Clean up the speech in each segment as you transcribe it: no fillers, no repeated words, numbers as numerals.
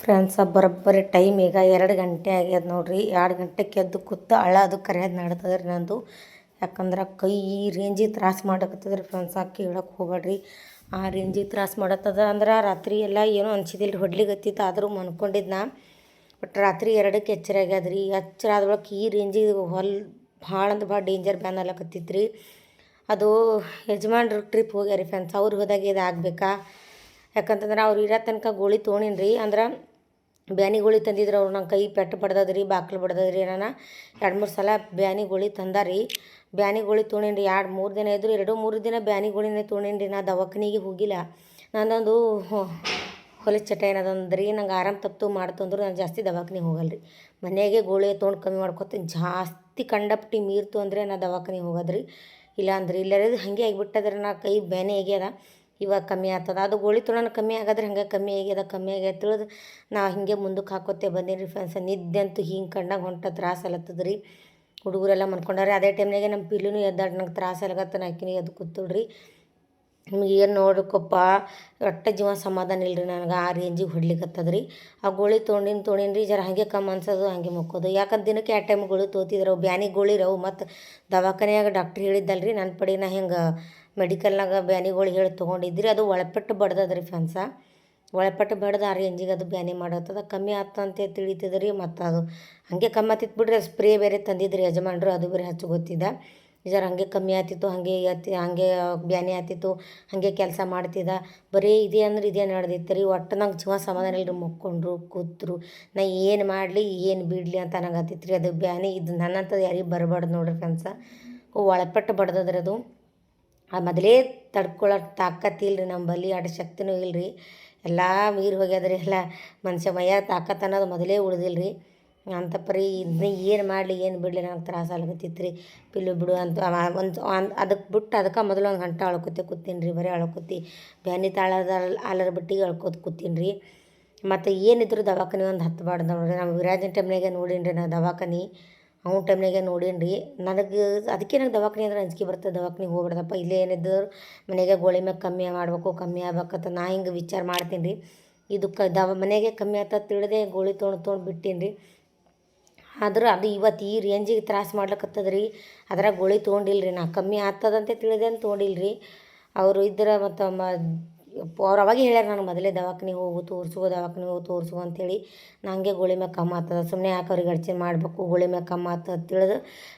Friends ಬರೋಬ್ಬರಿ time ಈಗ 2 ಗಂಟೆ ಆಗ್ಯದ ನೋಡ್ರಿ. 2 ಗಂಟೆಗೆ ಎದ್ದು ಕೂತು ಅಳೋದು ಕರೆಯೋದು ನಡ್ದದ್ರಿ ನಂದು. ಯಾಕಂದ್ರೆ ಕೈ ಈ ರೇಂಜಿಗೆ ತ್ರಾಸ ಮಾಡಕತ್ತದ್ರಿ ಫ್ರೆಂಡ್ಸ, ಕೇಳಕ್ಕೆ ಹೋಗ್ಬೇಡ್ರಿ. ಆ ರೇಂಜಿಗೆ ತ್ರಾಸ ಮಾಡತ್ತದ ಅಂದ್ರೆ ರಾತ್ರಿ ಎಲ್ಲ ಏನೂ ಅನ್ಸಿದಿಲ್ಲ, ಹೊಡ್ಲಿಗತ್ತಿತ್ತು. ಆದರೂ ಮನ್ಕೊಂಡಿದ್ನ. ಬಟ್ ರಾತ್ರಿ 2ಕ್ಕೆ ಎಚ್ಚರ ಆಗ್ಯದ್ರಿ. ಎಚ್ಚರ ಆದ ಬಳಿಕ ಈ ರೇಂಜಿಗೆ ಭಾಳ ಅಂದ್ರೆ ಭಾಳ ಡೇಂಜರ್ ಬ್ಯಾನ್ ಅಲ್ಲಕತ್ತಿತ್ತು ರೀ. ಅದು ಯಜಮಾನ್ರು ಟ್ರಿಪ್ ಹೋಗ್ಯಾರಿ ಫ್ರೆಂಡ್ಸ್, ಅವ್ರು ಹೋದಾಗ ಇದು ಆಗಬೇಕಾ? ಯಾಕಂತಂದ್ರೆ ಅವ್ರು ಇರೋ ತನಕ ಗೋಳಿ ತೊಗೊಂಡಿನಿ ರೀ. ಅಂದ್ರೆ ಬ್ಯಾನಿ ಗೋಳಿ ತಂದಿದ್ರು ಅವ್ರು. ನಂಗೆ ಕೈ ಪೆಟ್ಟು ಬಡ್ದದ್ರಿ, ಬಾಕ್ಲು ಬಡ್ದದ್ರಿ. ನಾನು 2-3 ಸಲ ಬ್ಯಾನಿ ಗೋಳಿ ತಂದಾರಿ. ಬ್ಯಾನಿ ಗೋಳಿ ತೊಗೊಂಡಿನಿ ರೀ. 2-3 ದಿನ ಇದ್ರು, 2-3 ದಿನ ಬ್ಯಾನಿ ಗೋಳಿನೇ ತೊಗೊಂಡಿನಿ ರೀ. ನಾ ದವಾಖಾನಿಗೆ ಹೋಗಿಲ್ಲ. ನಾನೊಂದು ಹೊಲದ ಚಟ ಏನದಂದ್ರಿ, ನಂಗೆ ಆರಾಮ ತಪ್ತು ಮಾಡ್ತು ಅಂದ್ರೆ ನಾನು ಜಾಸ್ತಿ ದವಾಖಾನಿಗೆ ಹೋಗಲ್ಲ ರೀ. ಮನೆಯಾಗೆ ಗೋಳಿ ತೊಗೊಂಡು ಕಮ್ಮಿ ಮಾಡ್ಕೊತೀನಿ. ಜಾಸ್ತಿ ಕಂಡಪಟ್ಟಿ ಮೀರ್ತು ಅಂದರೆ ನಾ ದವಾಖಾನಿಗೆ ಹೋಗೋದ್ರಿ. ಇಲ್ಲ ಅಂದ್ರೆ ಇಲ್ಲರದು ಹಾಗೆ ಆಗಿಬಿಟ್ಟದ್ರೆ ನಾ ಕೈ ಬ್ಯಾನಿ ಆಗ್ಯದ. ಇವಾಗ ಕಮ್ಮಿ ಆಗ್ತದ. ಅದು ಗೋಳಿ ತೊಗೊಳೋಣ ಕಮ್ಮಿ ಆಗಾದ್ರೆ ಹಂಗೆ ಕಮ್ಮಿ ಆಗ್ಯದ ತಿಳಿದು ನಾ ಹಿಂಗೆ ಮುಂದಕ್ಕೆ ಹಾಕೋತೆ ಬಂದೀನಿ ರೀ ಫ್ರೆಂಡ್ಸ್. ನಿದ್ದೆ ಅಂತೂ ಹಿಂಗೆ ಕಂಡಾಗ ಹೊಂಟ ತ್ರಾಸ ಅಲ್ಲತ್ತದ ರೀ. ಹುಡುಗರೆಲ್ಲ ಮನ್ಕೊಂಡಾರೆ. ಅದೇ ಟೈಮ್ನಾಗೆ ನಮ್ಮ ಪಿಲ್ಲುನು ಎದ್ದಾಡಿ ನಂಗೆ ತ್ರಾಸ ಆಗತ್ತ. ನಾ ಆಕಿನ ಎದ್ದು ಕೂತಳ್ರಿ. ನಿಮ್ಗೆ ಏನು ನೋಡ್ರಿಕೊಪ್ಪ, ಒಟ್ಟು ಜೀವ ಸಮಾಧಾನ ಇಲ್ಲರಿ ನನಗೆ. ಆ ರೇಂಜಿಗೆ ಹೊಡ್ಲಿಕ್ಕತ್ತದ ರೀ. ಆ ಗೋಳಿ ತೊಗೊಂಡಿನಿ ರೀ. ಜರ ಹಾಗೆ ಕಮ್ಮಿ ಅನ್ಸೋದು, ಹಾಗೆ ಮುಕ್ಕೋದು. ಯಾಕಂದ್ರೆ ದಿನಕ್ಕೆ 2 ಟೈಮ್ ಗೋಳಿ ತೊಗೋತಿದ್ರು. ಬ್ಯಾನಿ ಗೋಳಿ ರವು ಮತ್ತು ದವಾಖಾನೆಯಾಗ ಡಾಕ್ಟ್ರ್ ಹೇಳಿದ್ದಲ್ರಿ. ನನ್ನ ಪಡಿ ನಾ ಹಿಂಗೆ ಮೆಡಿಕಲ್ನಾಗ ಬ್ಯಾನಿಗಳು ಹೇಳಿ ತೊಗೊಂಡಿದ್ರಿ. ಅದು ಒಳಪೆಟ್ಟು ಬಡ್ದದ್ರಿ ಫ್ರೆಂಡ್ಸ. ಒಳಪೆಟ್ಟು ಬಡ್ದು ಆ ರೇಂಜಿಗೆ ಅದು ಬ್ಯಾನಿ ಮಾಡತ್ತದ. ಕಮ್ಮಿ ಆಗ್ತಂತ ತಿಳಿತದ ರೀ. ಮತ್ತು ಅದು ಹಾಗೆ ಕಮ್ಮಿ ಆಗ್ತಿತ್ತು ಬಿಡ್ರಿ. ಸ್ಪ್ರೇ ಬೇರೆ ತಂದಿದ್ರಿ ಯಜಮಾನ್ರು, ಅದು ಬೇರೆ ಹಚ್ಚು ಗೊತ್ತಿದ್ದ. ಜರ ಹಾಗೆ ಕಮ್ಮಿ ಆಗ್ತಿತ್ತು, ಹಾಗೆ ಬ್ಯಾನಿ ಆಗ್ತಿತ್ತು, ಹಾಗೆ ಕೆಲಸ ಮಾಡ್ತಿದ್ದ. ಬರೀ ಇದೇ ಅಂದ್ರೆ ಇದೇ ನಡೆದಿತ್ತು ರೀ. ಒಟ್ಟು ನಂಗೆ ಜೀವ ಸಮಾಧಾನ ಇಲ್ಲರಿ. ಮುಕ್ಕೊಂಡ್ರು ಕೂತ್ರು ನಾ ಏನು ಮಾಡಲಿ ಏನು ಬಿಡಲಿ ಅಂತ ನನಗತ್ತಿತ್ತು ರೀ. ಅದು ಬ್ಯಾನಿ ಇದು ನನ್ನಂಥದ್ದು ಯಾರಿಗೆ ಬರಬಾರ್ದು ನೋಡ್ರಿ ಫ್ರೆಂಡ್ಸ. ಒಳಪೆಟ್ಟು ಬಡ್ದದ್ರಿ ಅದು. ಮೊದಲೇ ತಡ್ಕೊಳ್ಳೋ ತಾಕತ್ತಿಲ್ಲ ರೀ ನಮ್ಮಲ್ಲಿ, ಅಷ್ಟು ಶಕ್ತಿನೂ ಇಲ್ಲ ರೀ. ಎಲ್ಲ ಮೀರಿ ಹೋಗ್ಯದ್ರಿ. ಎಲ್ಲ ಮನುಷ್ಯ ಮೈಯ ತಾಕತ್ತು ಅನ್ನೋದು ಮೊದಲೇ ಉಳಿದಿಲ್ಲ ರೀ. ಅಂತ ಪರಿ ಇದನ್ನ ಏನು ಮಾಡಲಿ ಏನು ಬಿಡಲಿ ನನಗೆ ತ್ರಾಸ ಆಗತ್ತಿತ್ತು ರೀ. ಪಿಲ್ಲು ಬಿಡು ಅಂತ ಅದಕ್ಕೆ ಬಿಟ್ಟು ಅದಕ್ಕೆ ಮೊದಲು 1 ಗಂಟೆ ಕೂತೀನಿ ರೀ. ಬರೀ ಅಳ್ಕೊತಿ ಬ್ಯಾನಿ ತಾಳದ ಆಲರ ಬಿಟ್ಟಿಗೆ ಅಳ್ಕೋತ ಕೂತೀನಿ ರೀ. ಮತ್ತು ಏನಿದ್ರು ದವಾಖಾನೆ ಒಂದು ಹತ್ತಬಾರ್ದು ನೋಡ್ರಿ. ನಮ್ಮ ವಿರಾಜನ ಟೈಮ್ನಾಗೆ ನೋಡೀನಿ ರೀ ನಾ ದವಾಖಾನೆ. ಅವ್ನ ಟೈಮ್ನಾಗೆ ನೋಡೀನಿ ರೀ. ನನಗೆ ಅದಕ್ಕೆ ನಂಗೆ ದವಾಖಾನೆ ಅಂದ್ರೆ ಅಂಜಿಕೆ ಬರ್ತದೆ. ದವಾಖಾನಿಗೆ ಹೋಗ್ಬಿಡ್ದಪ್ಪ, ಇಲ್ಲೇ ಏನಿದ್ರು ಮನೆಗೆ ಗೋಳಿ ಮ್ಯಾಗ ಕಮ್ಮಿ ಮಾಡಬೇಕು, ಕಮ್ಮಿ ಆಗ್ಬೇಕಂತ ನಾ ಹಿಂಗೆ ವಿಚಾರ ಮಾಡ್ತೀನಿ ರೀ. ಇದು ಮನೆಗೆ ಕಮ್ಮಿ ಆಗ್ತದೆ ತಿಳಿದೇ ಗೋಳಿ ತೊಗೊಂಡು ಬಿಟ್ಟೀನಿ ರೀ. ಆದ್ರೆ ಅದು ಇವತ್ತು ಈ ರೇಂಜಿಗೆ ತ್ರಾಸ ಮಾಡ್ಲಿಕ್ಕತ್ತದ ರೀ. ಅದ್ರಾಗ ಗೋಳಿ ತೊಗೊಂಡಿಲ್ಲ ರೀ. ನಾ ಕಮ್ಮಿ ಆಗ್ತದಂತೆ ತಿಳಿದೇನು ತೊಗೊಂಡಿಲ್ಲ ರೀ. ಅವರು ಇದ್ರೆ ಮತ್ತು ಅವ್ರು ಅವಾಗೆ ಹೇಳ್ಯಾರ ನನಗೆ ಮೊದಲೇ ದವಾಖಾನಿಗೆ ಹೋಗು ತೋರಿಸು ಅಂಥೇಳಿ. ನಾ ಹಂಗೆ ಗೋಳಿ ಮ್ಯಾಗ ಕಮ್ಮಿ ಆಗ್ತದ, ಸುಮ್ಮನೆ ಯಾಕೆ ಅವ್ರಿಗೆ ಅಡ್ಚಣೆ ಮಾಡಬೇಕು, ಗೋಳಿ ಮ್ಯಾಗ ಕಮ್ಮಿ ಆಗ್ತದೆ ತಿಳಿದು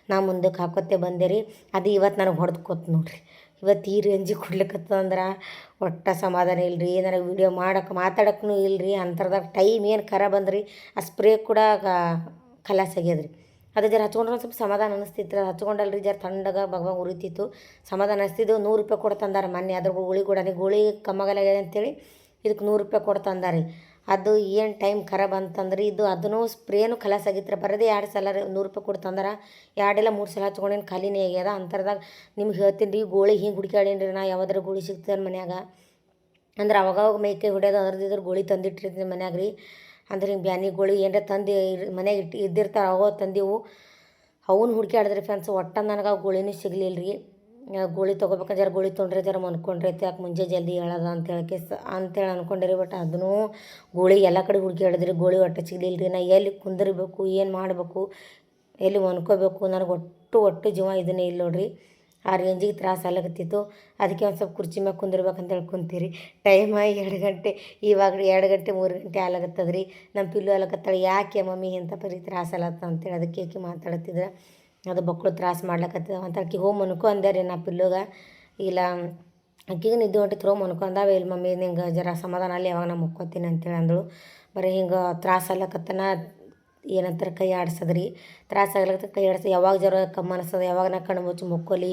ನಾ ಮುಂದಕ್ಕೆ ಹಾಕೋತೆ ಬಂದೆ ರೀ. ಅದು ಇವತ್ತು ನನಗೆ ಹೊಡೆದು ನೋಡ್ರಿ. ಇವತ್ತು ಈ ರೇಂಜಿಗೆ ಕೊಡ್ಲಿಕ್ಕತ್ತಂದ್ರೆ ಒಟ್ಟು ಸಮಾಧಾನ ಇಲ್ಲ ರೀ. ನನಗೆ ವೀಡಿಯೋ ಮಾತಾಡೋಕ್ಕೂ ಇಲ್ಲ ರೀ. ಅಂಥದ್ರಾಗ ಟೈಮ್ ಏನು ಖರ ಬಂದ್ರಿ. ಆ ಸ್ಪ್ರೇ ಕೂಡ ಖಲಾಸ್ ಆಗ್ಯದ್ರಿ. ಅದು ಜರ ಹಚ್ಕೊಂಡ್ರೆ ಒಂದು ಸ್ವಲ್ಪ ಸಮಾಧಾನ ಅನ್ನಿಸ್ತಿತ್ತು ರೀ. ಹಚ್ಕೊಂಡಲ್ರಿ ಜರ ಥಂಡಗೆ ಬಗವಾಗ ಉರಿತಿತ್ತು, ಸಮಾಧಾನ ಅನಿಸ್ತಿದ್ದು. 100 ರೂಪಾಯಿ ಕೊಟ್ಟು ತಂದಾರ ಮೊನ್ನೆ. ಅದ್ರ ಗೋಳಿ ಕೂಡ ಗೋಳಿ ಕಮ್ಮಾಗಲ್ಲ ಅಂತೇಳಿ ಇದಕ್ಕೆ 100 ರೂಪಾಯಿ ಕೊಟ್ಟು ತಂದಾರಿ. ಅದು ಏನು ಟೈಮ್ ಖರಾಬ್ ಅಂತಂದ್ರೆ ಇದು ಅದನ್ನು ಸ್ಪ್ರೇನು ಖಲಾಸ್ ಆಗಿತ್ತು ರೀ. ಬರೋದೇ 2 ಸಲ ರೀ. 100 ರೂಪಾಯಿ ಕೊಟ್ಟು ತಂದಾರ. 2 ಇಲ್ಲ 3 ಸಲ ಹಚ್ಕೊಂಡೇನು ಖಾಲಿನೇ ಆಗ್ಯದ. ಅಂಥದ್ರಾಗ ನಿಮ್ಗೆ ಹೇಳ್ತೀನಿ ರೀ, ಗೋಳಿ ಹಿಂಗೆ ಹುಡುಕ್ಯಾಡೀನಿ ರೀ ನಾ. ಯಾವ್ದಾರು ಗೋಳಿ ಸಿಗ್ತದೆ ಮನ್ಯಾಗ ಅಂದ್ರೆ ಅವಾಗವಾಗ ಮೈಕೈ ಹೊಡ್ಯೋದು ಅದ್ರದ್ದು ಗೋಳಿ ತಂದಿಟ್ಟಿರ್ತೀನಿ ಮನ್ಯಾಗ ರೀ. ಅಂದ್ರೆ ಹಿಂಗೆ ಬ್ಯಾನಿ ಗೋಳಿ ಏನರ ತಂದು ಮನೆಗೆ ಇದ್ದಿರ್ತಾರೆ, ಅವಾಗ ತಂದೆವು. ಅವನ್ನ ಹುಡುಕ್ಯಾಡಿದ್ರಿ ಫ್ರೆಂಡ್ಸ್. ಒಟ್ಟು ನನಗೆ ಆ ಗೋಳಿನೂ ಸಿಗಲಿಲ್ಲ ರೀ. ಗೋಳಿ ತೊಗೋಬೇಕಂದ್ರೆ ಜರ ಗೋಳಿ ತೊಗೊಂಡ್ರೆ ಜರ ಮನ್ಕೊಂಡ್ರೆ ಯಾಕೆ ಮುಂಜೆ ಜಲ್ದಿ ಹೇಳೋದ ಅಂತೇಳಿ ಅಂದ್ಕೊಂಡಿರಿ. ಬಟ್ ಅದನ್ನೂ ಗೋಳಿ ಎಲ್ಲ ಕಡೆ ಹುಡುಕ್ಯಾಡಿದ್ರಿ. ಗೋಳಿ ಒಟ್ಟು ಸಿಗಲಿಲ್ಲ ರೀ. ನಾ ಎಲ್ಲಿ ಕುಂದಿರ್ಬೇಕು, ಏನು ಮಾಡಬೇಕು, ಎಲ್ಲಿ ಮನ್ಕೋಬೇಕು, ನನಗೆ ಒಟ್ಟು ಜೀವ ಇದನ್ನೇ ಇಲ್ಲ ನೋಡ್ರಿ. ಆ ರೇಂಜಿಗೆ ತ್ರಾಸ ಆಗ್ಲಕತ್ತಿತ್ತು. ಅದಕ್ಕೆ ಒಂದು ಸ್ವಲ್ಪ ಕುರ್ಚಿ ಮ್ಯಾಗ ಕುಂದಿರ್ಬೇಕಂತೇಳಿ ಕುಂತೀರಿ. ಟೈಮ 2 ಗಂಟೆ, ಇವಾಗ 2 ಗಂಟೆ 3 ಗಂಟೆ ಆಗ್ಲಕತ್ತದ ರೀ. ನಮ್ಮ ಪಿಲ್ಲು ಅಲ್ಲಕತ್ತಾಳೆ, ಯಾಕೆ ಮಮ್ಮಿ ಇಂಥ ಪರಿ ತ್ರಾಸ ಅಲ್ಲತ್ತ ಅಂತೇಳಿ. ಅದಕ್ಕೆ ಆಕೆ ಮಾತಾಡ್ತಿದ್ರೆ ಅದು ಬಕ್ಕಳು ತ್ರಾಸ ಮಾಡ್ಲಕತ್ತದ ಅಂತ. ಆಕೆ ಹೋಗಿ ಮನ್ಕೊ ಅಂದೆ ರೀ ನಾ ಪಿಲ್ಲುಗೆ. ಇಲ್ಲ ಆಕೆಗೆ ನಿದ್ದೆ ಹೊಂಟಿತ್ತು, ಹೋಗಿ ಮನ್ಕೊಂಡಾವೆ. ಇಲ್ಲ ಮಮ್ಮಿ ನಿಂಗೆ ಜರ ಸಮಾಧಾನ ಅಲ್ಲಿ, ಯಾವಾಗ ನಾ ಮುಕ್ಕೋತೀನಿ ಅಂತೇಳಿ ಅಂದಳು. ಬರೀ ಹಿಂಗೆ ತ್ರಾಸ ಆಗ್ಲಕತ್ತನ ಏನಂತಾರೆ ಕೈ ಆಡ್ಸೋದು ರೀ. ತ್ರಾಸ ಆಗ್ಲತ್ತ ಕೈ ಆಡ್ಸೋದು. ಯಾವಾಗ ಜರ ಕಮ್ಮಿ ಅನಿಸ್ತದೆ, ಯಾವಾಗ ನಾ ಕಣ್ಣು ಮುಚ್ಚಿ ಮುಕ್ಕೊಲಿ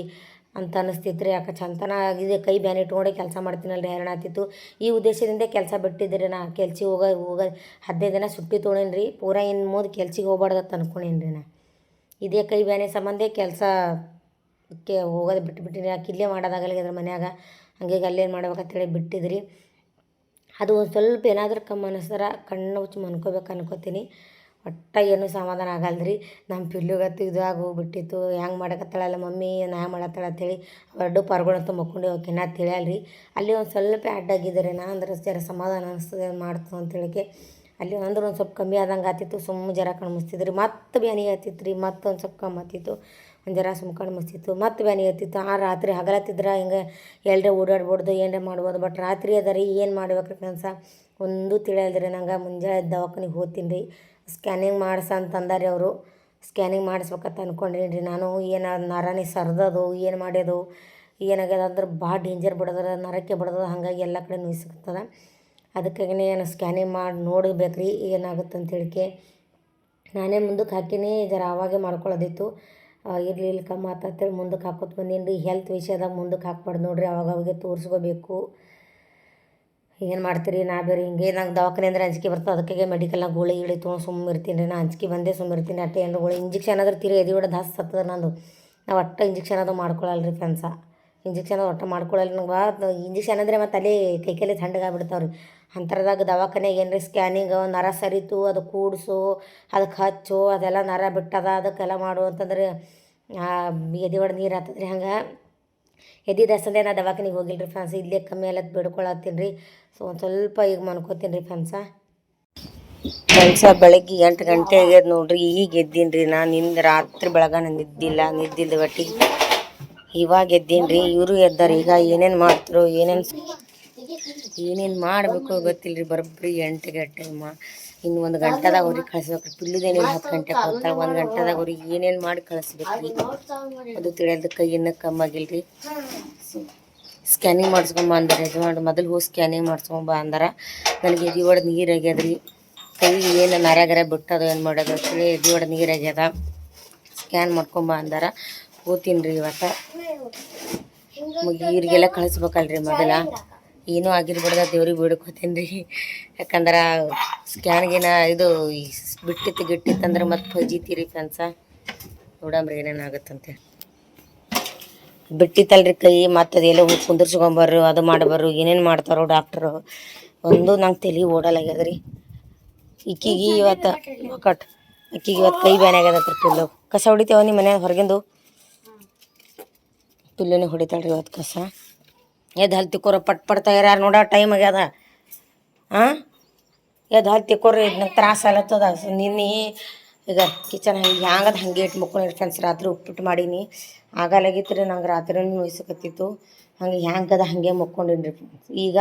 ಅಂತ ಅನಿಸ್ತಿತ್ತು ರೀ. ಯಾಕೆ ಚಂತನ ಆಗಿದೆ, ಕೈ ಬ್ಯಾನಿ ಇಟ್ಕೊಂಡೆ ಕೆಲಸ ಮಾಡ್ತೀನಲ್ರಿ, ಹೈರಾಣ ಆಗ್ತಿತ್ತು. ಈ ಉದ್ದೇಶದಿಂದ ಕೆಲಸ ಬಿಟ್ಟಿದ್ದೆ ನಾ. ಕೆಲ್ಸಿಗೆ ಹೋಗೋ 15 ದಿನ ಸುಟ್ಟಿ ತೊಗೊಂಡೇನಿ ರೀ. ಪೂರಾ ಇನ್ನು ಮುಂದೆ ಕೆಲ್ಸಿಗೆ ಹೋಗ್ಬಾರ್ದು ಅಂತ ಅನ್ಕೊಂಡೇನಿ ರೀ ನಾ. ಇದೇ ಕೈ ಬ್ಯಾನಿ ಸಂಬಂಧ ಕೆಲಸಕ್ಕೆ ಹೋಗೋದು ಬಿಟ್ಬಿಟ್ಟಿನಿ. ಯಾಕೆ ಇಲ್ಲೇ ಮಾಡೋದಾಗಲ್ಲ ಅದ್ರ ಮನ್ಯಾಗ, ಹಂಗಾಗಿ ಅಲ್ಲೇನು ಮಾಡ್ಬೇಕಂತೇಳಿ ಬಿಟ್ಟಿದ್ರಿ. ಅದು ಒಂದು ಸ್ವಲ್ಪ ಏನಾದರೂ ಕಮ್ಮಿ ಅನ್ನಿಸ್ತಾರೆ ಕಣ್ಣು ಮುಚ್ಚಿ ಮನ್ಕೋಬೇಕು ಅನ್ಕೋತೀನಿ. ಒಟ್ಟು ಏನೂ ಸಮಾಧಾನ ಆಗಲ್ರಿ. ನಮ್ಮ ಪಿಲ್ಲುಗತ್ತು ಇದು ಆಗೋಗ್ಬಿಟ್ಟಿತ್ತು. ಹೆಂಗೆ ಮಾಡಕತ್ತಾಳಲ್ಲ ಮಮ್ಮಿ, ನಾ ಮಾಡತ್ತಾಳ ಅಂತೇಳಿ ಎರಡು ಪಾರ್ಗಳಂತೂ ಮಕ್ಕೊಂಡು ಹೋಗ್ತೀನಿ ಅಂತ ಹೇಳಲ್ರಿ. ಅಲ್ಲಿ ಒಂದು ಸ್ವಲ್ಪ ಅಡ್ಡಾಗಿದ್ದಾರೆ ನಾ. ಅಂದ್ರೆ ಜರ ಸಮಾಧಾನ ಅನಿಸ್ತದೆ ಮಾಡ್ತು ಅಂತೇಳಿಕೆ ಅಲ್ಲಿ ಅಂದ್ರೆ ಒಂದು ಸ್ವಲ್ಪ ಕಮ್ಮಿ ಆದಂಗೆ ಆತಿತ್ತು, ಸುಮ್ಮ ಜರ ಕಣ್ಮಿಸ್ತಿದ್ರಿ, ಮತ್ತೆ ಬ್ಯಾನಿ ಆತಿತ್ತು ರೀ, ಮತ್ತೆ ಒಂದು ಸ್ವಲ್ಪ ಕಮ್ಮಿ ಆತಿತ್ತು, ಒಂದು ಜರ ಸುಮ್ಮ ಕಣ್ಮಿಸ್ತಿತ್ತು, ಮತ್ತೆ ಬ್ಯಾನಿ ಆತಿತ್ತು. ಆ ರಾತ್ರಿ ಹಗಲತ್ತಿದ್ರೆ ಹಿಂಗೆ ಎಲ್ಲರೇ ಓಡಾಡ್ಬಾರ್ದು, ಏನರೇ ಮಾಡ್ಬೋದು. ಬಟ್ ರಾತ್ರಿ ಅದ ರೀ, ಏನು ಮಾಡ್ಬೇಕ್ರಿ ಕೆಲಸ ಒಂದು ತಿಳಿಯಲ್ರಿ ನಂಗೆ. ಮುಂಜಾನೆ ದವಾಖಾನಿಗೆ ಹೋಗ್ತೀನಿ ರೀ, ಸ್ಕ್ಯಾನಿಂಗ್ ಮಾಡ್ಸ ಅಂತಂದಾರೆ ಅವರು. ಸ್ಕ್ಯಾನಿಂಗ್ ಮಾಡಿಸ್ಬೇಕಂತ ಅಂದ್ಕೊಂಡೀನಿ ರೀ ನಾನು. ಏನು ನರನೇ ಸರ್ದದು, ಏನು ಮಾಡ್ಯದು, ಏನಾಗ್ಯದ ಅಂದ್ರೆ ಭಾಳ ಡೇಂಜರ್ ಬಿಡೋದ್ರ, ನರಕ್ಕೆ ಬಿಡೋದು, ಹಾಗಾಗಿ ಎಲ್ಲ ಕಡೆ ನುಯ್ಸಿರ್ತದೆ. ಅದಕ್ಕಾಗಿಯೇ ಏನು ಸ್ಕ್ಯಾನಿಂಗ್ ಮಾಡಿ ನೋಡಬೇಕು ರೀ ಏನಾಗುತ್ತೆ ಅಂತೇಳಿಕೆ. ನಾನೇ ಮುಂದಕ್ಕೆ ಹಾಕೀನಿ, ಜರ ಆವಾಗೇ ಮಾಡ್ಕೊಳ್ಳೋದಿತ್ತು. ಇರಲಿ ಕಮ್ಮಿ ಆತಂತೇಳಿ ಮುಂದಕ್ಕೆ ಹಾಕೋತ ಬಂದೀನಿ ರೀ. ಹೆಲ್ತ್ ವಿಷಯದಾಗ ಮುಂದಕ್ಕೆ ಹಾಕ್ಬಾರ್ದು ನೋಡಿರಿ, ಅವಾಗವಾಗೆ ತೋರಿಸ್ಕೋಬೇಕು. ಏನು ಮಾಡ್ತೀರಿ, ನಾ ಬೇರೆ ಹಿಂಗೆ ನಂಗೆ ದವಾಖಾನೆ ಅಂದರೆ ಅಂಜಿಕೆ ಬರ್ತದೆ. ಅದಕ್ಕಾಗೆ ಮೆಡಿಕಲ್ನಾಗ ಗೋಳಿ ಗಿಳಿ ತೊಗೊಂಡು ಸುಮ್ಮ ಇರ್ತೀನಿ ರೀ. ನಾ ಅಂಜಿಕೆ ಬಂದೇ ಸುಮ್ಮ ಇರ್ತೀನಿ. ಅಟ್ಟೆ ಏನಾರ ಗೋಳಿ ಇಂಜೆಕ್ಷನ್ ಆದ್ರೆ ತೀರಿ ಎದೆ ಹೊಡೆದು ಹಸ್ ಹತ್ತದ ನಂದು. ನಾವು ಒಟ್ಟು ಇಂಜೆಕ್ಷನ್ ಅದು ಮಾಡ್ಕೊಳ್ಳಲ್ಲ ರೀ ಫ್ರೆಂಡ್ಸ. ಇಂಜೆಕ್ಷನ್ ಅದು ಒಟ್ಟು ಮಾಡ್ಕೊಳ್ಳಲ್ಲ ನಂಗೆ. ಇಂಜೆಕ್ಷನ್ ಅಂದರೆ ಮತ್ತು ಅಲ್ಲಿ ಕೈಲಿ ತಣ್ಣಗಾಗ್ಬಿಡ್ತಾವೆ ರೀ. ಅಂಥರದಾಗ ದವಾಖಾನೆಗೆ ಏನು ರೀ ಸ್ಕ್ಯಾನಿಂಗ್, ನರ ಸರಿತು ಅದು ಕೂಡಿಸು, ಅದಕ್ಕೆ ಹಚ್ಚು, ಅದೆಲ್ಲ ನರ ಬಿಟ್ಟದ ಅದಕ್ಕೆಲ್ಲ ಮಾಡು ಅಂತಂದ್ರೆ ಎದೆ ಹೊಡೆದು ನೀರು ಆಗ್ತದೆ ರೀ. ಹಂಗೆ ಎದೆ ದಸಂದೆ ನಾ ದವಾಖಾನಿಗೆ ಹೋಗಿಲ್ಲ ರೀ ಫ್ರೆಂಡ್ಸ್. ಇಲ್ಲೇ ಕಮ್ಮಿ ಎಲ್ಲ ಬಿಡ್ಕೊಳತ್ತೀನಿ ರೀ. ಸೊ ಒಂದು ಸ್ವಲ್ಪ ಈಗ ಮನ್ಕೋತೀನಿ ರೀ ಫ್ರೆಂಡ್ಸ. ಬೆಳಗ್ಗೆ 8 ಗಂಟೆ ಆಗ್ಯದ ನೋಡ್ರಿ, ಈಗ ಎದ್ದೀನಿ ರೀ. ನಾನು ನಿಂದು ರಾತ್ರಿ ಬೆಳಗಾನ ನಿದ್ದಿಲ್ದ ಒಟ್ಟಿಗೆ ಇವಾಗ ಎದ್ದೀನಿ ರೀ. ಇವರು ಎದ್ದಾರೆ. ಈಗ ಏನೇನು ಮಾಡ್ತಾರೋ ಏನೇನು ಮಾಡಬೇಕು ಗೊತ್ತಿಲ್ಲ ರೀ. ಬರೋಬ್ಬರಿ 8 ಗಂಟೆ ಇನ್ನು 1 ಗಂಟೆದಾಗ ಅವ್ರಿಗೆ ಕಳಿಸ್ಬೇಕು. ಪಿಲ್ಲುದೇನೇನು 10 ಗಂಟೆಗೆ ಹೋಗ್ತಾಳೆ. 1 ಗಂಟೆದಾಗ ಅವ್ರಿಗೆ ಏನೇನು ಮಾಡಿ ಕಳಿಸ್ಬೇಕು ರೀ, ಅದು ತಿಳಿಯೋದಕ್ಕೆ ಇನ್ನೂ ಕಮ್ಮಾಗಿಲ್ಲ ರೀ. ಸ್ಕ್ಯಾನಿಂಗ್ ಮಾಡಿಸ್ಕೊಂಬ ಅಂದ್ರೆ ಯಜಮಾನ್ರು ಮೊದಲು ಹೋಗಿ ಸ್ಕ್ಯಾನಿಂಗ್ ಮಾಡಿಸ್ಕೊಂಬ ಅಂದ್ರೆ ನನಗೆ ಎದೆ ಹೊಡೆದು ನೀರು ಆಗ್ಯದ ರೀ. ಕೈ ಏನು ನರಗರ ಬಿಟ್ಟದು ಏನು ಮಾಡೋದು ಅಂತೇಳಿ ಎದೆ ಹೊಡೆದು ನೀರು ಆಗ್ಯದ. ಸ್ಕ್ಯಾನ್ ಮಾಡ್ಕೊಂಬ ಅಂದ್ರೆ ಹೋಗ್ತೀನಿ ರೀ ಇವತ್ತು. ಇವ್ರಿಗೆಲ್ಲ ಕಳಿಸ್ಬೇಕಲ್ರಿ ಮೊದಲ. ಏನೂ ಆಗಿರ್ಬಿಡ್ದ ದೇವ್ರಿಗೆ ಬೇಡ್ಕೋತೀನಿ ರೀ. ಯಾಕಂದ್ರೆ ಸ್ಕ್ಯಾನ್ಗೇನ ಇದು ಗಿಟ್ಟಿತ್ತಂದ್ರೆ ಮತ್ತೆ ಫಜೀತೀರಿ ಫ್ರೆಂಡ್ಸ. ನೋಡಂಬ್ರಿ ಏನೇನಾಗುತ್ತಂತೆ. ಬಿಟ್ಟಿತ್ತಲ್ರಿ ಕೈ, ಮತ್ತು ಅದೆಲ್ಲ ಹೋಗಿ ಕುಂದಿರ್ಸ್ಕೊಂಬರ್ರು, ಅದು ಮಾಡಬಾರ್ರು, ಏನೇನು ಮಾಡ್ತಾರೋ ಡಾಕ್ಟ್ರು. ಒಂದು ನಂಗೆ ತಲೆ ಓಡಲಾಗ್ಯದ ರೀ. ಈಕಿಗೆ ಇವತ್ತು ಕೈ ಬ್ಯಾನೆ ಆಗ್ಯದತ್ರ. ಪಿಲ್ಲು ಕಸ ಹೊಡಿತೇವ ನಿಮ್ಮ ಮನ್ಯಾಗ ಹೊರಗಿಂದು ಪಿಲ್ಲುನೇ ಹೊಡಿತಾಳ್ರಿ ಇವತ್ತು ಕಸ. ಎದ್ದು ಹಲ್ ತಿಕ್ಕೋರ ಪಟ್ ತಯಾರು ನೋಡ, ಟೈಮ್ ಆಗ್ಯದ. ಎದ್ದು ಹಲ್ ತಿಕ್ಕೋರಿ, ನಂಗೆ ತ್ರಾಸ ಆಗ್ಲತ್ತದ. ನಿನ್ನೆ ಈಗ ಕಿಚನ್ ಹ್ಯಾಂಗದ ಹಾಗೆ ಇಟ್ಟು ಮುಕ್ಕೊಂಡಿರಿ ಫ್ರೆಂಡ್ಸ್. ರಾತ್ರಿ ಉಪ್ಪಿಟ್ಟು ಮಾಡೀನಿ, ಆಗಲಾಗಿತ್ತು ರೀ ನಂಗೆ. ರಾತ್ರಿನೂ ನೋಯ್ಸಕತ್ತಿತ್ತು. ಹಂಗೆ ಹ್ಯಾಂಗದ ಹಾಗೆ ಮುಕ್ಕೊಂಡಿನಿ ರೀ ಫ್ರೆಂಡ್ಸ್. ಈಗ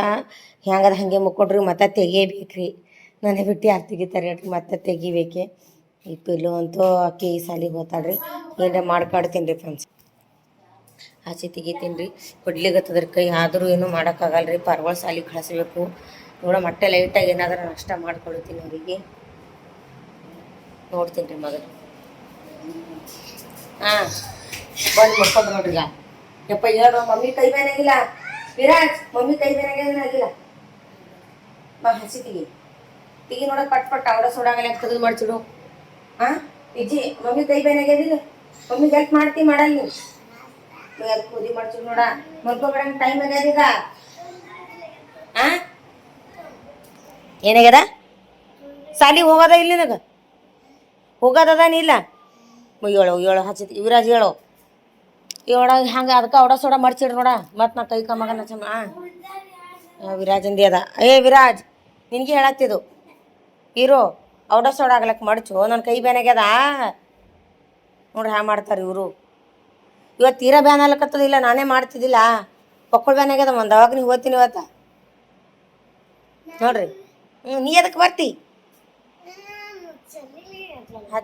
ಹ್ಯಾಂಗದ ಹಾಗೆ ಮುಕ್ಕೊಂಡ್ರಿ ಮತ್ತೆ ತೆಗಿಬೇಕು ರೀ. ನನಗೆ ಬಿಟ್ಟು ಯಾರು ತೆಗಿತಾರೆ ಹೇಳ್ರಿ, ಮತ್ತೆ ತೆಗಿಬೇಕೆ. ಈ ಪಿಲ್ಲು ಅಂತೂ ಅಕ್ಕಿ ಸಾಲಿಗೆ ಹೋಗ್ತಾಳ್ರಿ. ಏನರ ಮಾಡ್ಕಾಡ್ತೀನಿ ರೀ ಫ್ರೆಂಡ್ಸ್. ಆಚೆ ತೆಗಿತೀನಿ ರೀ. ಹೊಡ್ಲಿಗತ್ತದ್ರ ಕೈ, ಆದರೂ ಏನೂ ಮಾಡೋಕ್ಕಾಗಲ್ಲ ರೀ. ಪರ್ವಾಳ ಸಾಲಿಗೆ ಕಳಿಸ್ಬೇಕು. ನೋಡ ಮತ್ತೆ ಲೈಟಾಗಿ ಏನಾದರೂ ನಾಷ್ಟ ಮಾಡ್ಕೊಳ್ತೀನಿ ಅವರಿಗೆ. ನೋಡ್ತೀನಿ ರೀ ಮೊದಲು. ಬಂದು ಮಕ್ಕೊಂಡು ನೋಡ್ರಿ. ಯಪ್ಪ ಹೇಳೋ ಮಮ್ಮಿ ಕೈ ಬೇನಾಗಿಲ್ಲ. ವಿರಾಜ್ ಮಮ್ಮಿ ಕೈ ಬೇನಾಗಿಲ್ಲ. ಹಸಿ ತೆಗಿ ನೋಡ ಪಟ್ ಅವಡ ಸೋಡಾಗಲ್ಲ ತೆಗೆದು ಮಾಡ್ಸಿಡು. ಇಜ್ಜಿ ಮಮ್ಮಿ ಕೈ ಬೇನಾಗ್ಯದಿಲ್ಲ. ಮಮ್ಮಿ ಹೆಲ್ಪ್ ಮಾಡಲ್ಲ ನೀವು. ಅದಕ್ಕೆ ಕೂದಿ ಮಾಡ್ಸಿಡು ನೋಡ. ಮಲ್ಕೊಬೇಡಂಗೆ ಟೈಮ್ ಆಗ್ಯದ ಈಗ. ಏನಾಗ್ಯದ? ಸಾಲಿಗೆ ಹೋಗೋದ ಇಲ್ಲ ನಿನಗೆ? ಹೋಗೋದದಾನಿಲ್ಲ? ಏಳು ಹಚ್ಚಿ ವಿರಾಜ್ ಹೇಳು. ಹಂಗೆ ಅದಕ್ಕೆ ಅವಡ ಸೋಡ ಮಡ್ಚಿಡ್ರಿ ನೋಡ. ಮತ್ತು ನಾ ಕೈ ಕಮ್ಮಗನ ವಿರಾಜಂದಿ ಅದ. ವಿರಾಜ್ ನಿನಗೆ ಹೇಳತ್ತಿದ್ದು ಇರೋ. ಅವಡ ಸೋಡ ಆಗ್ಲಕ್ಕೆ ಮಡ್ಚು. ನನ್ನ ಕೈ ಬ್ಯಾನಾಗ್ಯದ ನೋಡ್ರಿ. ಹ್ಯಾಂಗ ಮಾಡ್ತಾರೆ ಇವರು. ಇವತ್ತು ತೀರಾ ಬ್ಯಾನ್ ಆಗ್ಲಕ್ಕತ್ತದಿಲ್ಲ, ನಾನೇ ಮಾಡ್ತಿದ್ದಿಲ್ಲ. ಪಕ್ಕಳು ಬ್ಯಾನಾಗ್ಯದ. ಒಂದು ದವಾಖಾನಿಗೆ ಹೋಗ್ತೀನಿ ಇವತ್ತು ನೋಡ್ರಿ. ನೀ ಅದಕ್ಕೆ ಬರ್ತಿ?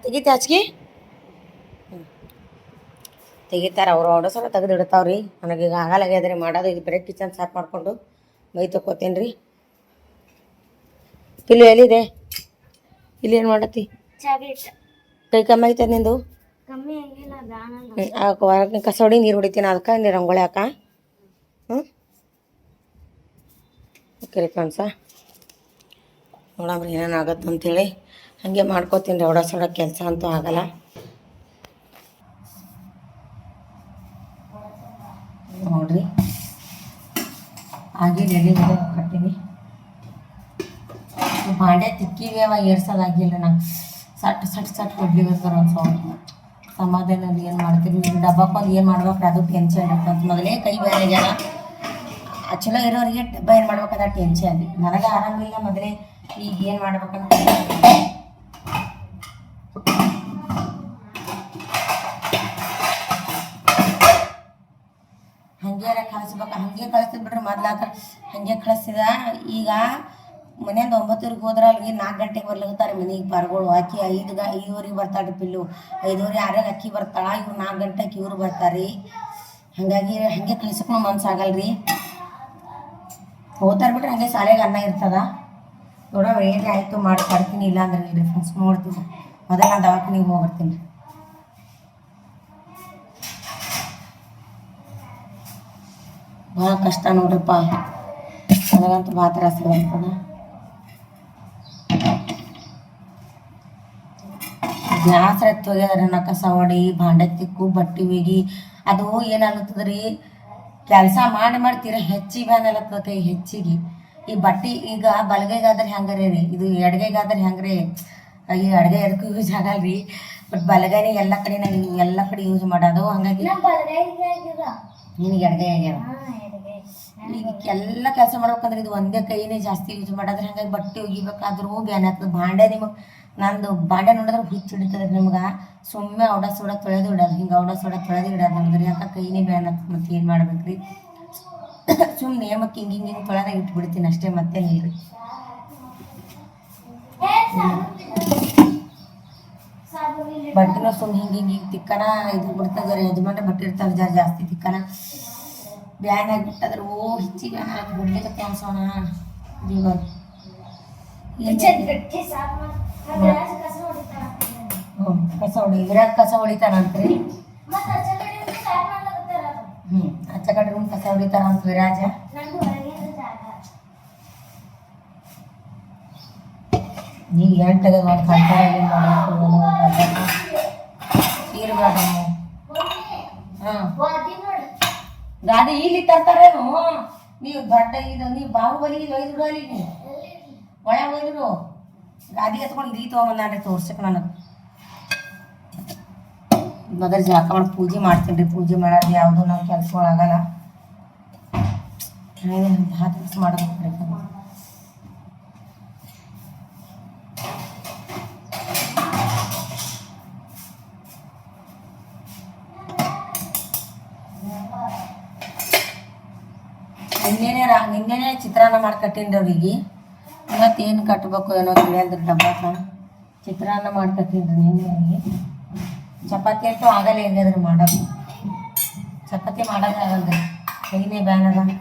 ತೆಗಿತಿ ಹಚ್ಕಿ. ತೆಗಿತಾರೆ ಅವರು. ಅವಡ ಸಲ ತೆಗೆದು ಇಡ್ತಾವ್ರಿ. ನನಗೀಗ ಆಗಲಾಗ್ಯದ್ರಿ ಮಾಡೋದು. ಇದು ಬರೀ ಕಿಚನ್ ಸಾಫ್ ಮಾಡಿಕೊಂಡು ಮೈ ತೊಗೋತೀನಿ ರೀ. ಪಿಲ್ಲು ಎಲ್ಲಿದೆ? ಇಲ್ಲಿ ಏನು ಮಾಡತ್ತಿ? ಕೈ ಕಮ್ಮಿ ಐತೆ ನಿಂದು? ಕಸ ಹೊಡಿ, ನೀರು ಹೊಡಿತೀನಿ. ಅದಕ್ಕೆ ನೀರು ರಂಗೋಳಿ ಹಾಕ. ಓಕೆ ರೀ ಫ್ರೆಂಡ್ಸ. ನೋಡಮ್ರಿ ಏನೇನಾಗತ್ತೆ ಅಂಥೇಳಿ ಹಾಗೆ ಮಾಡ್ಕೋತೀನಿ ರೀ. ಅವಡ ಸೋಡ ಕೆಲಸ ಅಂತೂ ಆಗಲ್ಲ ನೋಡ್ರಿ. ಹಾಗೆ ಎಲ್ಲಿ ಕಟ್ತೀನಿ. ಬಾಂಡೆ ತಿಕ್ಕಿವೆ, ಅವ ಏರ್ಸೋದಾಗಿಲ್ಲ ನಂಗೆ. ಸಟ್ ಕೊಡ್ಲಿಕ್ಕೆ ಒಂದು ಸೌಂಡ್ ಸಮಾಧಾನ. ಏನು ಮಾಡ್ತೀವಿ ಡಬ್ಬಕ್ಕೊಂದು ಏನು ಮಾಡ್ಬೇಕ್ರಿ, ಅದು ಟೆನ್ಷನ್ ಇರ್ತಂತ. ಮೊದಲೇ ಕೈ ಬೇರೆಗ್ಯಾರ. ಚಲೋ ಇರೋರಿಗೆ ಡಬ್ಬ ಏನು ಮಾಡ್ಬೇಕದ ಟೆನ್ಷನ್ ರೀ. ನನಗೆ ಆರಾಮಿಲ್ಲ ಮೊದಲೇ. ಈಗ ಏನು ಮಾಡ್ಬೇಕಂತ ಹಂಗೆ ಕಳಿಸ್ಬೇಕು. ಹಂಗೆ ಕಳಿಸ್ತಿದ್ ಬಿಡ್ರಿ ಮೊದ್ಲಾಕ ಹಂಗೆ ಕಳಿಸ್ತಿದ. ಈಗ ಮನೆಯಿಂದ 9 ಹೋದ್ರೆ ಅಲ್ಲಿಗೆ 4 ಗಂಟೆಗೆ ಬರ್ಲಿರ್ತಾರೆ ಮನೆಗೆ ಪಾರ್ಗಳು. ಆಕಿ 5:05 ಬರ್ತಾಳ್ರಿ ಪಿಲ್ಲು. 5:06 ಅಕ್ಕಿ ಬರ್ತಾಳ. ಇವ್ರು 4 ಗಂಟೆಗೆ ಇವ್ರು ಬರ್ತಾರೆ. ಹಾಗಾಗಿ ಹಂಗೆ ಕಳ್ಸಕ್ಕೂ ಮನ್ಸಾಗಲ್ರಿ. ಹೋಗ್ತಾರೆ ಬಿಟ್ರೆ ಹಂಗೆ ಶಾಲೆಗೆ ಅನ್ನ ಇರ್ತದ. ನೋಡೋ ಏನೇ ಆಯಿತು ಮಾಡಿ ಕೊಡ್ತೀನಿ. ಇಲ್ಲ ಅಂದ್ರೆ ಇಲ್ರಿ ಫ್ರೆಂಡ್ಸ್ ನೋಡ್ತೀನಿ. ಮೊದಲು ನಾನು ದವಾಖಾನಿಗೆ ಹೋಗ್ಬರ್ತೀನಿ. ಭಾಳ ಕಷ್ಟ ನೋಡ್ರಪ್ಪ. ನನಗಂತೂ ಭಾಳ ತ್ರಾಸ ಬರ್ತದ. ಗ್ಯಾಸ್ ಎತ್ತು ಹೋಗ್ಯದ್ರಿ. ನಾ ಕಸ ಹೊಡಿ, ಭಾಂಡೆ ತಿಕ್ಕು, ಬಟ್ಟೆ ಒಗಿ. ಅದು ಏನಾಗ್ತದ್ರಿ, ಕೆಲಸ ಮಾಡಿ ತೀರ ಹೆಚ್ಚಿಗೆ ಬ್ಯಾನಲತ್ತದ ಕೈ ಹೆಚ್ಚಿಗೆ. ಈ ಬಟ್ಟೆ ಈಗ ಬಲಗೈಗಾದ್ರೆ ಹೆಂಗರೇ ರೀ, ಇದು ಎಡಗೈಗಾದ್ರೆ ಹೆಂಗ್ರಿ. ಈ ಅಡುಗೆ ಎದಕ್ಕೂ ಯೂಸ್ ಆಗಲ್ರಿ. ಬಟ್ ಬಲಗೈನೇ ಎಲ್ಲ ಕಡೆ ನಾನು ಎಲ್ಲ ಕಡೆ ಯೂಸ್ ಮಾಡೋದು. ಹಂಗಾಗಿ ನಿನಗೆ ಎಡಗೈ ಆಗ್ಯಾವ. ಈಗ ಎಲ್ಲ ಕೆಲಸ ಮಾಡ್ಬೇಕಂದ್ರೆ ಇದು ಒಂದೇ ಕೈನೇ ಜಾಸ್ತಿ ಯೂಸ್ ಮಾಡೋದ್ರೆ. ಹಂಗಾಗಿ ಬಟ್ಟೆ ಒಗಿಬೇಕಾದ್ರೂ ಬ್ಯಾನ್ ಆಗ್ತದೆ. ಭಾಂಡೆ ನಿಮಗೆ ನಂದು ಬಾಂಡೆ ನೋಡಿದ್ರೆ ಹುಚ್ಚು ಹಿಡಿತದ್ರಿ ನಿಮ್ಗೆ. ಸುಮ್ಮನೆ ಔಡ ಸೋಡ ತೊಳೆದು ಇಡೋದು, ಹಿಂಗೆ ಔಡ ಸೋಡ ತೊಳೆದು ಇಡೋದು ನಮ್ದ್ರಿ. ಯಾಕೆ ಕೈನೇ ಬ್ಯಾನ್ ಆಗ್ತದೆ. ಮತ್ತೆ ಏನು ಮಾಡ್ಬೇಕ್ರಿ, ಸುಮ್ಮನೆ ನೇಮಕ್ಕೆ ಹಿಂಗೆ ತೊಳೆದಾಗ ಇಟ್ಬಿಡ್ತೀನಿ ಅಷ್ಟೇ, ಮತ್ತೇನಿಲ್ರಿ. ಬಟ್ಟೆನ ಸುಮ್ಮನೆ ಹಿಂಗೆ ತಿಕ್ಕನ ಇದು ಬಿಡ್ತದೆ. ಯಜಮಾನ್ರೆ ಬಟ್ಟೆ ಇರ್ತಾರೆ ಜಾಸ್ತಿ ತಿಕ್ಕನ ಬ್ಯಾನ್ ಆಗಿಬಿಟ್ಟದ್ರೆ ಹೆಚ್ಚಿಗೆ ಬ್ಯಾನ್ ಆಗಿ ಬಿಡ್ಲಿಕ್ಕೆ ಅನ್ಸೋಣ ಜೀವನ. ಕಸ ಹೊಡಿ ವಿರಾಟ್ ಕಸ ಹೊಡಿತಾರಂತ್ರಿ. ಆಚ ಕಡೆ ರೂಮ್ ಕಸ ಹೊಡಿತಾರಂತ ವಿರಾಜ. ಈಗ ಎಂಟಾಗ ಒಂದು ಕಂಟಾರಲ್ಲಿ ಇರ್ಬೇಡ. ಹಾಂ ಗಾಡಿ ಇಲ್ಲಿ ತರ್ತಾರೇನು ನೀವು ದೊಡ್ಡ ಇದು ನೀವು ಬಾಹುಬಲಿ ಒಯ್ದು ಅಲ್ಲಿ ನೀವು ಒಳಗೆ ಒಯ್ದ್ರು ಗಾಡಿ ಎತ್ಕೊಂಡು ಇಲ್ಲಿ ತೊಗೊಂಬಂದಾಡ್ರಿ ತೋರ್ಸಕ್ಕೆ. ನನಗೆ ಮೊದಲು ಜಳಕ ಮಾಡಿ ಪೂಜೆ ಮಾಡ್ತೀನಿ ರೀ. ಪೂಜೆ ಮಾಡೋದು ಯಾವುದೂ ನಾವು ಕೆಲಸಗಳಾಗಲ್ಲ. ಭಾಳ ಕೆಲಸ ಮಾಡೋದು. ನಿನ್ನೆನೇ ಚಿತ್ರಾನ್ನ ಮಾಡಿ ಕಟ್ಟೀನಿ ಅವ್ರಿಗೆ. ಇವತ್ತೇನು ಕಟ್ಟಬೇಕು ಏನೋ ತಿಳಿಯಲ್ದ್ರಿ. ಡಬ್ಬಕ್ಕ ಚಿತ್ರಾನ್ನ ಮಾಡಿ ಕಟ್ಟೀನಿ ನಿನ್ನೆ. ಚಪಾತಿ ಅಂತೂ ಆಗಲ್ಲ ಹೆಂಗದ್ರಿ ಮಾಡೋದು. ಚಪಾತಿ ಮಾಡೋದೇ ಆಗಲ್ರಿ, ಕೈನೇ ಬ್ಯಾನ್ ಅದ.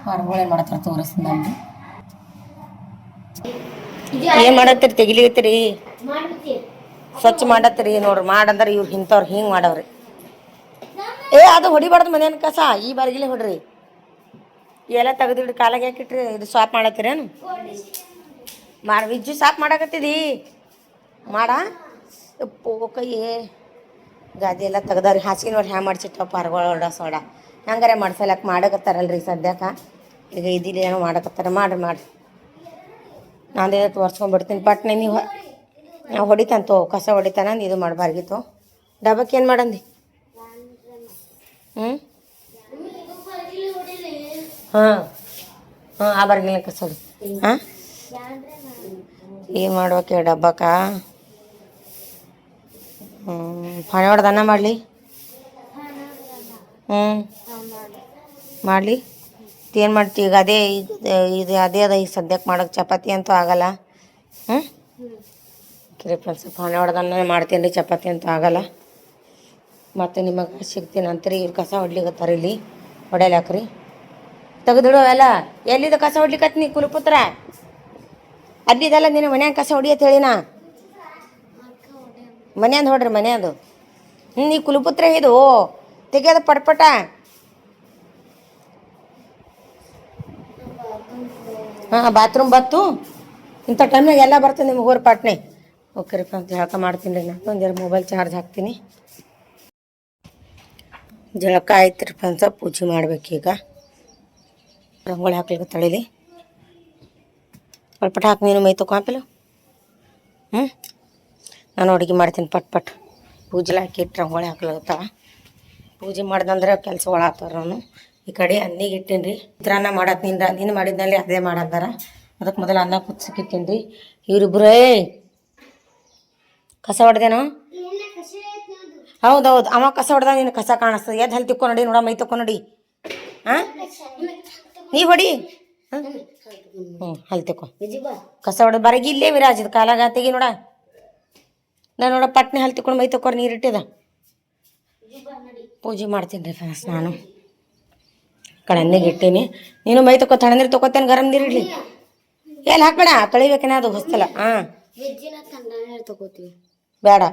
ಹೊರಗಡೆ ಮಾಡತ್ತಾರ ತೋರಿಸ್ತೀನಿ. ನಾನು ಏನು ಮಾಡತ್ತೀರಿ, ತೆಗಿಲಿತ್ತೀರಿ, ಸ್ವಚ್ಛ ಮಾಡತ್ತೀರಿ ನೋಡ್ರಿ. ಮಾಡಂದ್ರೆ ಇವ್ರು ಇಂಥವ್ರು ಹಿಂಗೆ ಮಾಡವ್ರಿ. ಅದು ಹೊಡಿಬಾರ್ದು ಮನೇನ ಕಸ. ಈ ಬಾರಿಗಿಲೆ ಹೊಡ್ರಿ. ಎಲ್ಲ ತೆಗೆದಿಡ್ರಿ. ಕಾಲಾಗ ಯಾಕಿಟ್ರಿ. ಇದು ಸಾಫ್ ಮಾಡತ್ತೀರೇನು? ವಿಜ್ಜು ಸಾಫ್ ಮಾಡಕತ್ತಿದಿ ಮಾಡ. ಉಪ್ಪು ಕೈ ಗಾದಿ ಎಲ್ಲ ತೆಗ್ದಾರಿ. ಹಾಸಿಗೆ ನೋಡಿ ಹ್ಯಾಂಗ ಮಾಡ್ಸಿಟ್ಟಪ್ಪ ಹೊರಗೋಡ ಸೋಡ ಹಂಗಾರೆ ಮಾಡ್ಸಲಕ್ಕೆ ಮಾಡಕತ್ತಾರಲ್ರಿ ಸದ್ಯಕ್ಕೆ. ಈಗ ಇದಿಲ್ಲ ಏನೋ ಮಾಡಕತ್ತಾರ. ಮಾಡ್ರಿ ನಾನೇ ತೋರ್ಸ್ಕೊಂಡ್ಬಿಡ್ತೀನಿ ಪಟ್ನೆ. ನೀವು ನಾವು ಹೊಡಿತಾನಂತೋ ಕಸ ಹೊಡಿತಾನ ಇದು ಮಾಡಬಾರ್ಗಿತ್ತು. ಡಬ್ಬಕ್ಕೆ ಏನು ಮಾಡಂದಿ? ಹಾಂ ಆ ಬರ್ಗಿಲ್ಲ ಕಸ ಹೊಡಿ. ಹಾಂ ಏನು ಮಾಡ್ಬೇಕು ಡಬ್ಬಕ್ಕ? ಪಾಣಿ ಹೊಡೆದು ಅನ್ನ ಮಾಡಲಿ. ಮಾಡಲಿ ಏನು ಮಾಡ್ತಿ ಈಗ? ಅದೇ ಇದು ಅದೇ ಅದ ಈಗ ಸದ್ಯಕ್ಕೆ ಮಾಡೋಕೆ. ಚಪಾತಿ ಅಂತೂ ಆಗಲ್ಲ. ಕಿರಿ ಫ್ರೆಂಡ್ಸ್ ಪಾಣಿ ಹೊಡೆದನ್ನ ಮಾಡ್ತೀನಿ ರೀ. ಚಪಾತಿ ಅಂತೂ ಆಗಲ್ಲ. ಮತ್ತು ನಿಮಗೆ ಸಿಗ್ತೀನಿ ಅಂತೀರಿ. ಇವ್ರು ಕಸ ಹೊಡ್ಲಿಕತ್ತಾರ ಇಲ್ಲಿ. ಹೊಡೆಯಲಾಕ್ರಿ ತೆಗೆದಿಡು ಅವೆಲ್ಲ. ಎಲ್ಲಿದೆ ಕಸ ಹೊಡ್ಲಿಕತ್ತೀನಿ ಕುಲಪುತ್ರ? ಅಲ್ಲಿದೆಲ್ಲ ನಿನ್ನ ಮನ್ಯಾಗ ಕಸ ಹೊಡಿಯತ್ ಹೇಳಿನಾ. ಮನೆಯಂದು ಹೊಡ್ರಿ ಮನೆಯದು. ನೀ ಕುಲಪುತ್ರ ಇದು ತೆಗಿಯೋದು ಪಟ್ಪಟ. ಹಾಂ ಬಾತ್ರೂಮ್ ಬತ್ತು. ಇಂಥ ಟೈಮ್ನಾಗ ಎಲ್ಲ ಬರ್ತದೆ ನಿಮ್ಗೆ ಹೋರ್ ಪಾಟ್ನೆ. ಓಕೆ ರೀ ಫ್ರೆಂಡ್ಸ್ ಜಳಕ ಮಾಡ್ತೀನಿ ರೀ. ನಾನು ಒಂದೆರಡು ಮೊಬೈಲ್ ಚಾರ್ಜ್ ಹಾಕ್ತೀನಿ. ಜಳಕ ಆಯ್ತು ರೀ ಫ್ರೆಂಡ್ಸ. ಪೂಜೆ ಮಾಡ್ಬೇಕೀಗ. ರಂಗೋಳಿ ಹಾಕ್ಲಿಕ್ಕೆ ತಳೀಲಿ. ಪಟ್ ಹಾಕಿ ನೀನು ಮೈ ತೊಗೊಂಪಿಲ್ಲ. ನಾನು ಅಡುಗೆ ಮಾಡ್ತೀನಿ ಪಟ್ ಪೂಜೆ ಹಾಕಿ ಇಟ್ಟು ರಂಗೋಳಿ ಹಾಕ್ಲಾಗ್ತಾವ. ಪೂಜೆ ಮಾಡ್ದಂದ್ರೆ ಕೆಲಸ ಒಳಾಗ್ತಾರ. ನಾನು ಈ ಕಡೆ ಅನ್ನಿಗೆ ಇಟ್ಟೀನಿ ರೀ. ಚಿತ್ರಾನ್ನ ಮಾಡತ್ನಿಂದ ನೀನು ಮಾಡಿದ್ನಲ್ಲಿ ಅದೇ ಮಾಡತ್ತಾರ. ಅದಕ್ಕೆ ಮೊದಲು ಅನ್ನ ಕುದಿಸಿಕ್ಕಿತ್ತೀನಿ ರೀ. ಇವರಿಬ್ಬರೇ ಕಸ ಹೊಡೆದೇನೋ. ಹೌದೌದು, ಅವ ಕಸ ಹೊಡೆದ ನೀನು ಕಸ ಕಾಣಿಸ್ತದೆ. ಎದ್ದು ಹಲ್ಲಿ ತಿಕ್ಕೊಂಡು ನೋಡಿ, ನೋಡ ಮೈ ತಕ್ಕೊಂಡು ನೋಡಿ. ಹಾಂ ನೀ ಹೊಡಿ. ಹಲ್ಲಿ ತಿಕ್ಕೋ. ಕಸ ಹೊಡೆದು ಬರಗಿ ಇಲ್ಲೇ ವಿರಾಜದ ಕಾಲಾಗ ತೆಗಿ ನೋಡ. ನಾನು ನೋಡ ಪಟ್ನೆ ಹಲ್ಲಿ ತಿಕ್ಕೊಂಡು ಮೈ ತಕ್ಕೋರು ನೀರಿಟ್ಟಿದ. ಪೂಜೆ ಮಾಡ್ತೀನಿ ರೀ ಫ್ರೆಂಡ್ಸ್. ನಾನು ಕಡೆ ಅನ್ನಿಗೆ ಇಟ್ಟೀನಿ. ನೀನು ಮೈ ತಕ್ಕೋ. ತಣ್ಣ ನೀರು ತೊಗೋತೇನೆ, ಗರಂ ನೀರು ಇಡ್ಲಿ. ಎಲ್ಲಿ ಹಾಕ್ಬೇಡ, ತೊಳಿಬೇಕೇನ ಅದು ಹೊಸ್ತಲ್ಲ. ಹಾಂ ಬೇಡ,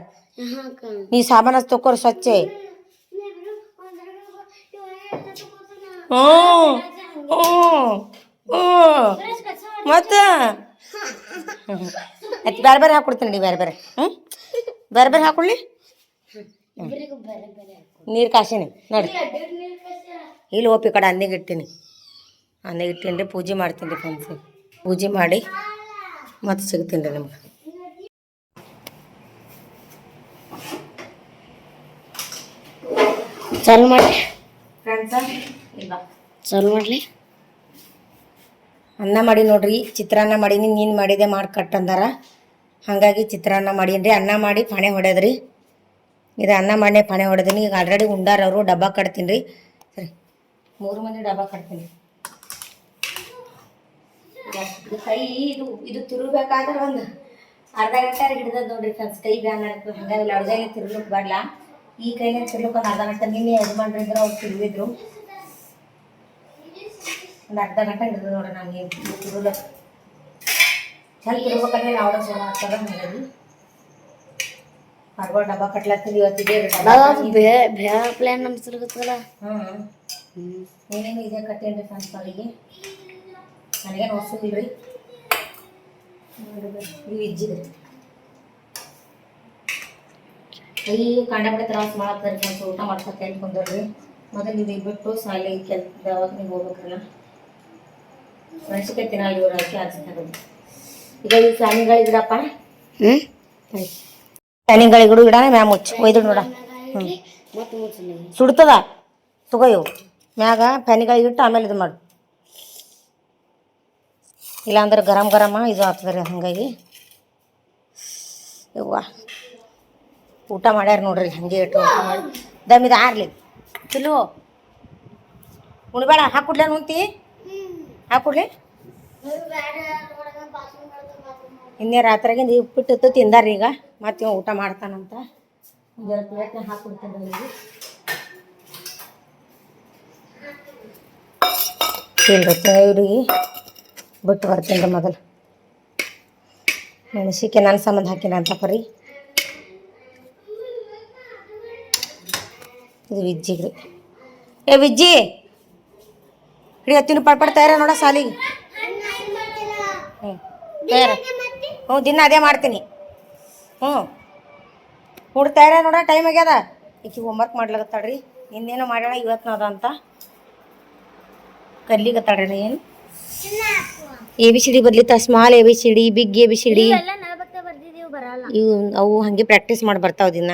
ನೀ ಸಾಬಾನ ತೊಗೋರು ಸ್ವಚ್ಛ. ಮತ್ತು ಬೇರೆ ಬೇರೆ ಹಾಕ್ಕೊಡ್ತೀನಿ ನೋಡಿ. ಬೇರೆ ಬೇರೆ ಬೇರೆ ಬೇರೆ ಹಾಕೊಳ್ಳಿ. ನೀರು ಕಾಸಿನಿ ನೋಡಿ. ಇಲ್ಲಿ ಒಪ್ಪಿ ಕಡೆ ಅನ್ನಿಗೆ ಇಡ್ತೀನಿ. ಅನ್ನಿಗೆ ಇಟ್ಟೀನಿ ರೀ. ಪೂಜೆ ಮಾಡ್ತೀನಿ ರೀ ಫ್ರೆಂಡ್ಸ್. ಪೂಜೆ ಮಾಡಿ ಮತ್ತೆ ಸಿಗ್ತೀನಿ ರೀ ನಿಮ್ಗೆ. ಚಾಲು ಮಾಡಿ ಫ್ರೆಂಡ್ಸ. ಇಲ್ಲ ಚಾಲು ಮಾಡಲಿ. ಅನ್ನ ಮಾಡಿ ನೋಡ್ರಿ. ಚಿತ್ರಾನ್ನ ಮಾಡೀನಿ. ನೀನು ಮಾಡಿದೆ ಮಾಡಿ ಕಟ್ ಅಂದಾರ. ಹಾಗಾಗಿ ಚಿತ್ರಾನ್ನ ಮಾಡೀನಿ ರೀ. ಅನ್ನ ಮಾಡಿ ಪಾಣೆ ಹೊಡ್ಯದ್ರಿ. ಇದು ಅನ್ನ ಮಾಡನೆ ಪಾಣೆ ಹೊಡೆದೀನಿ. ಈಗ ಆಲ್ರೆಡಿ ಉಂಡಾರ ಅವರು. ಡಬ್ಬ ಕಟ್ತೀನಿ ರೀ. ಸರಿ, 3 ಮಂದಿ ಡಬ್ಬ ಕಟ್ತೀನಿ. ಕೈ ಇದು ತಿರುಗಬೇಕಾದ್ರೆ ಒಂದು ಅರ್ಧ ಗಂಟೆ ಹಿಡ್ದದ ನೋಡ್ರಿ ಫ್ರೆಂಡ್ಸ್. ಕೈ ಬ್ಯಾನ್ ಆಗ್ತದೆ. ಹಾಗಾಗಿ ಲಡ್ದಲ್ಲಿ ತಿರ್ಲಿಕ್ಕೆ ಬರಲ್ಲ. ಈ ಕೈಲೇ ತಿರ್ಲಿಕ್ಕೆ ಒಂದು ಅರ್ಧ ಗಂಟೆ. ನಿನ್ನೆ ಯಜಮಾನ್ರಿದ್ರು, ಅವ್ರು ತಿರುಗಿದ್ರು. ಒಂದು ಅರ್ಧ ಗಂಟೆ ಹಿಡಿದು ನೋಡ್ರಿ ನಮ್ಗೆ ತಿರುಗಕ್ಕೆ. ಚಂದ ತಿರ್ಬೇಕಂದ್ರೆ ಅವ್ರ ಚಲೋ ಆಗ್ತದ. ಹಾಗಾಗಿ ಪಾರ್ಗೋಳ ಡಬ್ಬ ಕಟ್ಲತ್ತೀವಿ. ಇವತ್ತಿದೆ ಪ್ಲಾನ್ ನಮ್ಸಿರುತ್ತಲ್ಲ. ಏನೇನು ಇದೆ ಕಟ್ಟೇನ್ರಿ ಫ್ರೆಂಡ್ಸ್. ಅವರಿಗೆ ನನಗೇನು ಹೊಸದಿಲ್ರಿ. ಇವು ಇಜ್ಜಿದ್ರಿ ಕೈ ಕಂಡಪಟ್ಟೆ ತ್ರಾಸ ಮಾಡತ್ತಾರೆ ಫ್ರೆಂಡ್ಸ್. ಊಟ ಮಾಡ್ಸಕ್ಕೆ ಕುಂದ್ರಿ. ಮೊದಲು ಇದು ಬಿಟ್ಟು ಶಾಲೆ ಕೆಲಸದವಾಗ ನೀವು ಹೋಗ್ಬೇಕಲ್ಲ. ಮೆಣಸಿಕಾಯಿ ತಿನ್ನಲ್ಲ ಇವ್ರು. ಅದಕ್ಕೆ ಹಚ್ಚಿದ್ದಾರೆ. ಈಗ ಈ ಫ್ಯಾನಿಗಳಿಗಿಡಪ್ಪ. ಫ್ಯಾನಿಗಳಿಗಿಡು ಇಡಣ. ಮ್ಯಾಗ ಮುಚ್ಚಿ ಒಯ್ದು ನೋಡ. ಸುಡ್ತದ ತಗೋ. ಇವು ಮ್ಯಾಗ ಫ್ಯಾನಿಗಳಿಗಿಟ್ಟು ಆಮೇಲೆ ಇದು ಮಾಡು. ಇಲ್ಲಾಂದ್ರೆ ಗರಂ ಗರಮ ಇದು ಆಗ್ತದೆ ರೀ. ಹಾಗಾಗಿ ಇವ್ವ ಊಟ ಮಾಡ್ಯಾರ ನೋಡ್ರಿ. ಹಂಗೆ ಇಟ್ಟು ಊಟ ಮಾಡಿ ದಮ್ಮಿದು ಆರ್ಲಿ. ತಿಲ್ಲು ಉಣ್ಬೇಡ. ಹಾಕ್ಕೊಡ್ಲ ಉಣ್ತಿ? ಹಾಕ್ಕೊಡ್ಲಿ. ಇನ್ನೇ ರಾತ್ರಿಯಾಗಿಂದ ಉಪ್ಪಿಟ್ಟು ತಿಂದಾರ್ರಿ. ಈಗ ಮತ್ತೆ ಊಟ ಮಾಡ್ತಾನಂತ. ಜರ ಪ್ಲೇಟ್ನ ಹಾಕ್ಕೊಡ್ತೀನಿ ಇವ್ರಿಗೆ. ಬಿಟ್ಟು ಬರ್ತೀನಿ ರೀ ಮೊದಲು. ಮೆಣಸಿಕಾಯಿ ನನ್ನ ಸಂಬಂಧ ಹಾಕಿನ ಅಂತ ಪರಿ. ಇದು ವಿಜ್ಜಿಗೆ ರೀ. ಏ ವಿಜ್ಜಿ ಹಿಡಿ ಹತ್ತಿನ ಪಡ್ಪಡ್ ತಯಾರ ನೋಡ ಸಾಲಿಗೆ. ತಯಾರ. ದಿನ ಅದೇ ಮಾಡ್ತೀನಿ. ಹುಡ್ ತಯಾರ ನೋಡ. ಟೈಮ್ ಆಗ್ಯದ. ಈಕಿ ಹೋಮ್ವರ್ಕ್ ಮಾಡ್ಲಾಗತ್ತಾಳ್ರಿ. ಇನ್ನೇನೋ ಮಾಡ್ಯಾಳ ಇವತ್ತು ಅದ ಅಂತ ಕಲ್ಲಿಗತ್ತಾಳ್ರಿ. ಏನು ABCD ಬರ್ಲಿತ್ತ. ಸ್ಮಾಲ್ ABCD, ಬಿಗ್ ABCD ಇವು ಅವು ಹಂಗೆ ಪ್ರಾಕ್ಟೀಸ್ ಮಾಡಿ ಬರ್ತಾವ ದಿನ.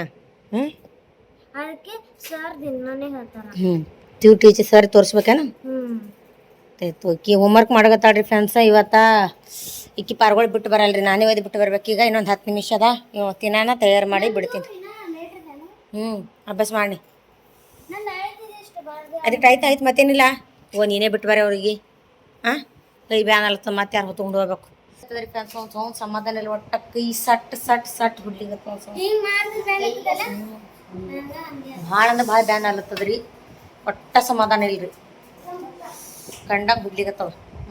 ಟೀಚರ್ ಸರ್ ತೋರಿಸ್ಬೇಕೇನ. ಆಯ್ತು. ಈಕಿ ಹೋಮ್ವರ್ಕ್ ಮಾಡಕತ್ತಾಳ್ರಿ ಫ್ರೆಂಡ್ಸ. ಇವತ್ತ ಈಕಿ ಪಾರ್ಗಳು ಬಿಟ್ಟು ಬರಲ್ರಿ. ನಾನೇ ಒಯ್ದು ಬಿಟ್ಟು ಬರ್ಬೇಕು. ಈಗ ಇನ್ನೊಂದು 10 ನಿಮಿಷ ಅದ. ತಿನ್ನಾನ ತಯಾರು ಮಾಡಿ ಬಿಡ್ತೀನಿ. ಅಭ್ಯಾಸ ಮಾಡಿ. ಅದಕ್ಕೆ ಆಯ್ತು ಮತ್ತೇನಿಲ್ಲ. ನೀನೇ ಬಿಟ್ಟು ಬರ ಅವ್ರಿಗೆ. ಕೈ ಬ್ಯಾನ್ ಅಲ್ತ. ಮತ್ತೆ ಯಾರು ತೊಗೊಂಡು ಹೋಗ್ಬೇಕು ಫ್ರೆಂಡ್ಸ್. ಸಮಾಧಾನ ಇಲ್ಲ. ಒಟ್ಟ ಕೈ ಸಟ್ ಹುಡ್ಲಿಗತ್ತ. ಭಾಳ ಅಂದ್ರೆ ಭಾಳ ಬ್ಯಾನ್ ಅಲ್ಲತ್ತದ್ರಿ. ಒಟ್ಟ ಸಮಾಧಾನ ಇಲ್ರಿ. ಕಂಡಂಗೆ ಹುಡ್ಲಿಗತ್ತವ.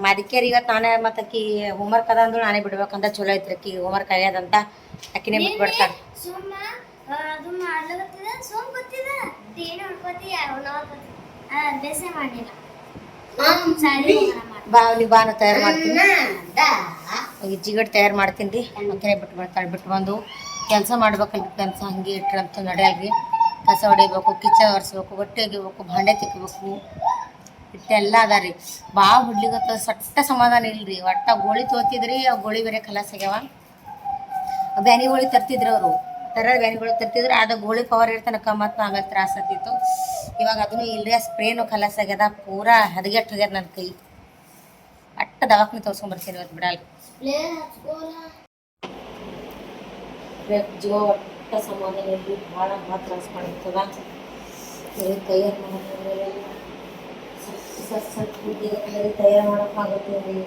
ಅದಕ್ಕೆ ಇವತ್ತು ನಾನೇ ಮತ್ತು ಅಕ್ಕಿ ಹೋಮ್ವರ್ಕ್ ಅದ ಅಂದ್ರೆ ನಾನೇ ಬಿಡ್ಬೇಕಂತ. ಚಲೋ ಐತ್ರಿ. ಅಕ್ಕಿ ಹೋಮ್ವರ್ಕ್ ಆಗ್ಯದಂತ ಅಕ್ಕಿನೇ ಬಿಟ್ಟು ಬಿಡ್ತಾಳೆ. ಬಾನು ತಯಾರು ಮಾಡ್ತೀನಿ. ಜಿಗಟ್ ತಯಾರು ಮಾಡ್ತೀನಿ ರೀ. ಅಕ್ಕಿನೇ ಬಿಟ್ಟು ಬಿಡ್ತಾಳೆ. ಬಿಟ್ಟು ಬಂದು ಕೆಲಸ ಮಾಡ್ಬೇಕಲ್ರಿ ಕೆಲಸ. ಹಂಗೆ ಇಟ್ರಂತ ನಡೆಯಲ್ರಿ. ಕಸ ಹೊಡಿಬೇಕು, ಕಿಚನ್ ಒರೆಸ್ಬೇಕು, ಬಟ್ಟೆ ಒಗಿಬೇಕು, ಭಾಂಡೆ ತಿಕ್ಕಬೇಕು. ಇಟ್ಟೆಲ್ಲ ಅದ ರೀ ಭಾಳ ಹುಡ್ಲಿಗತ್ತ ಸಟ್ಟ ಸಮಾಧಾನ ಇಲ್ರಿ ಒಟ್ಟ ಗೋಳಿ ತೋತಿದ್ರಿ ಆ ಗೋಳಿ ಬೇರೆ ಖಲಾಸ್ ಆಗ್ಯಾವ ಬ್ಯಾನಿ ಗೋಳಿ ತರ್ತಿದ್ರು ಅವರು ಬ್ಯಾನಿಗಳು ತರ್ತಿದ್ರು ಅದ ಗೋಳಿ ಪವರ್ ಇರ್ತನಕ ಮತ್ತು ಆಮೇಲೆ ತ್ರಾಸ ಆಗ್ತಿತ್ತು ಇವಾಗ ಅದನ್ನು ಇಲ್ರಿ ಆ ಸ್ಪ್ರೇನು ಖಲಾಸ್ ಆಗ್ಯದ ಪೂರಾ ಹದಗೆಟ್ಟು ಹೋಗ್ಯದ ನನ್ನ ಕೈ ಅಟ್ಟ ದವಾಖಾನೆ ತೋರ್ಸ್ಕೊಂಬರ್ತೀನಿ ಇವತ್ತು ಬಿಡಲ್ಲ ಜೀವ ಒಟ್ಟ ಸಮಾಧಾನ ಇಲ್ರಿ ಭಾಳ ಭಾಳ ತ್ರಾಸ ಮಾಡಿರ್ತದ ತಯಾರು ಮಾಡೋದ್ರಲ್ಲಿ ತಯಾರು ಮಾಡೋಕ್ಕಾಗುತ್ತೆ ರೀ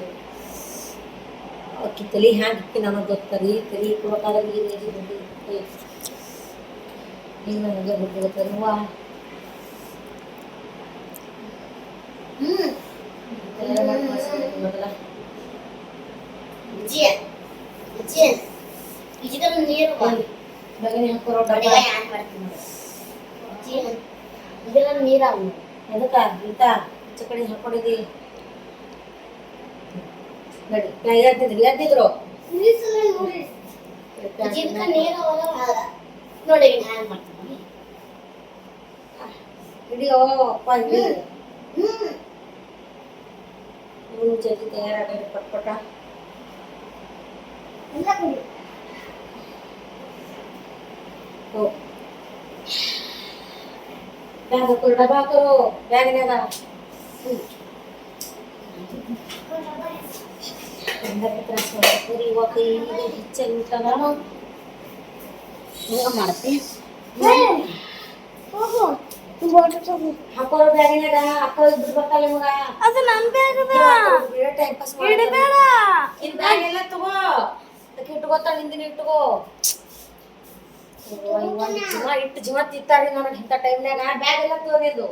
ಅಕ್ಕಿ ತಲೆ ಹ್ಯಾಂಗೆ ಇಕ್ಕಿ ನನಗೆ ಗೊತ್ತರಿ ತಲೆ ಇಕ್ಬೇಕಾದ್ರೆ ಈ ರೇಜಿ ಬಂದು ಈಗ ನನಗೆ ಗೊತ್ತಿರುತ್ತೆ ಹೂವ ತಯಾರು ಮಾಡಿ ಮೊದಲ ಬಗನಿ ಹಾಕೋರೋ ನೀರಾವು ಎದಕ್ಕ ಇಂತ ಈಚೆ ಕಡೆ ಹಾಕೊಂಡಿದ್ದಿ ಎದ್ದಿದ್ರು ಹಿಡಿಯೋ ಅಪ್ಪ ಜಲ್ದಿ ತಯಾರಾಗ ಪಟ್ಪಟ ಬ್ಯಾಗ್ ಹಾಕೋರು ಡಬ್ಬ ಹಾಕೋರು ಬ್ಯಾಗ್ನಾಗ ಇವಾಗ ಹೆಚ್ಚಾಗಿ ಮಾಡ್ತಿ ಹಾಕೋರು ಬ್ಯಾಗಿನಾಗ ಹಾಕೋ ಇಬ್ರು ಬರ್ತಾಳೆ ಮಗ ಅದು ನನ್ನ ಬ್ಯಾಗ್ ಟೈಮ್ ಪಾಸ್ ನಿನ್ ಬ್ಯಾಗ್ ಎಲ್ಲ ತಗೋ ಅದಕ್ಕೆ ಇಟ್ಕೋತಾಳ ಹಿಂದಿನ ಇಟ್ಕೋ ಇಟ್ಟು ಜೀವ ತಿಂತಾರ್ರಿ ನನಗೆ ಇಂಥ ಟೈಮ್ನಾಗ ಬ್ಯಾಗ್ ಎಲ್ಲ ತಗೋದು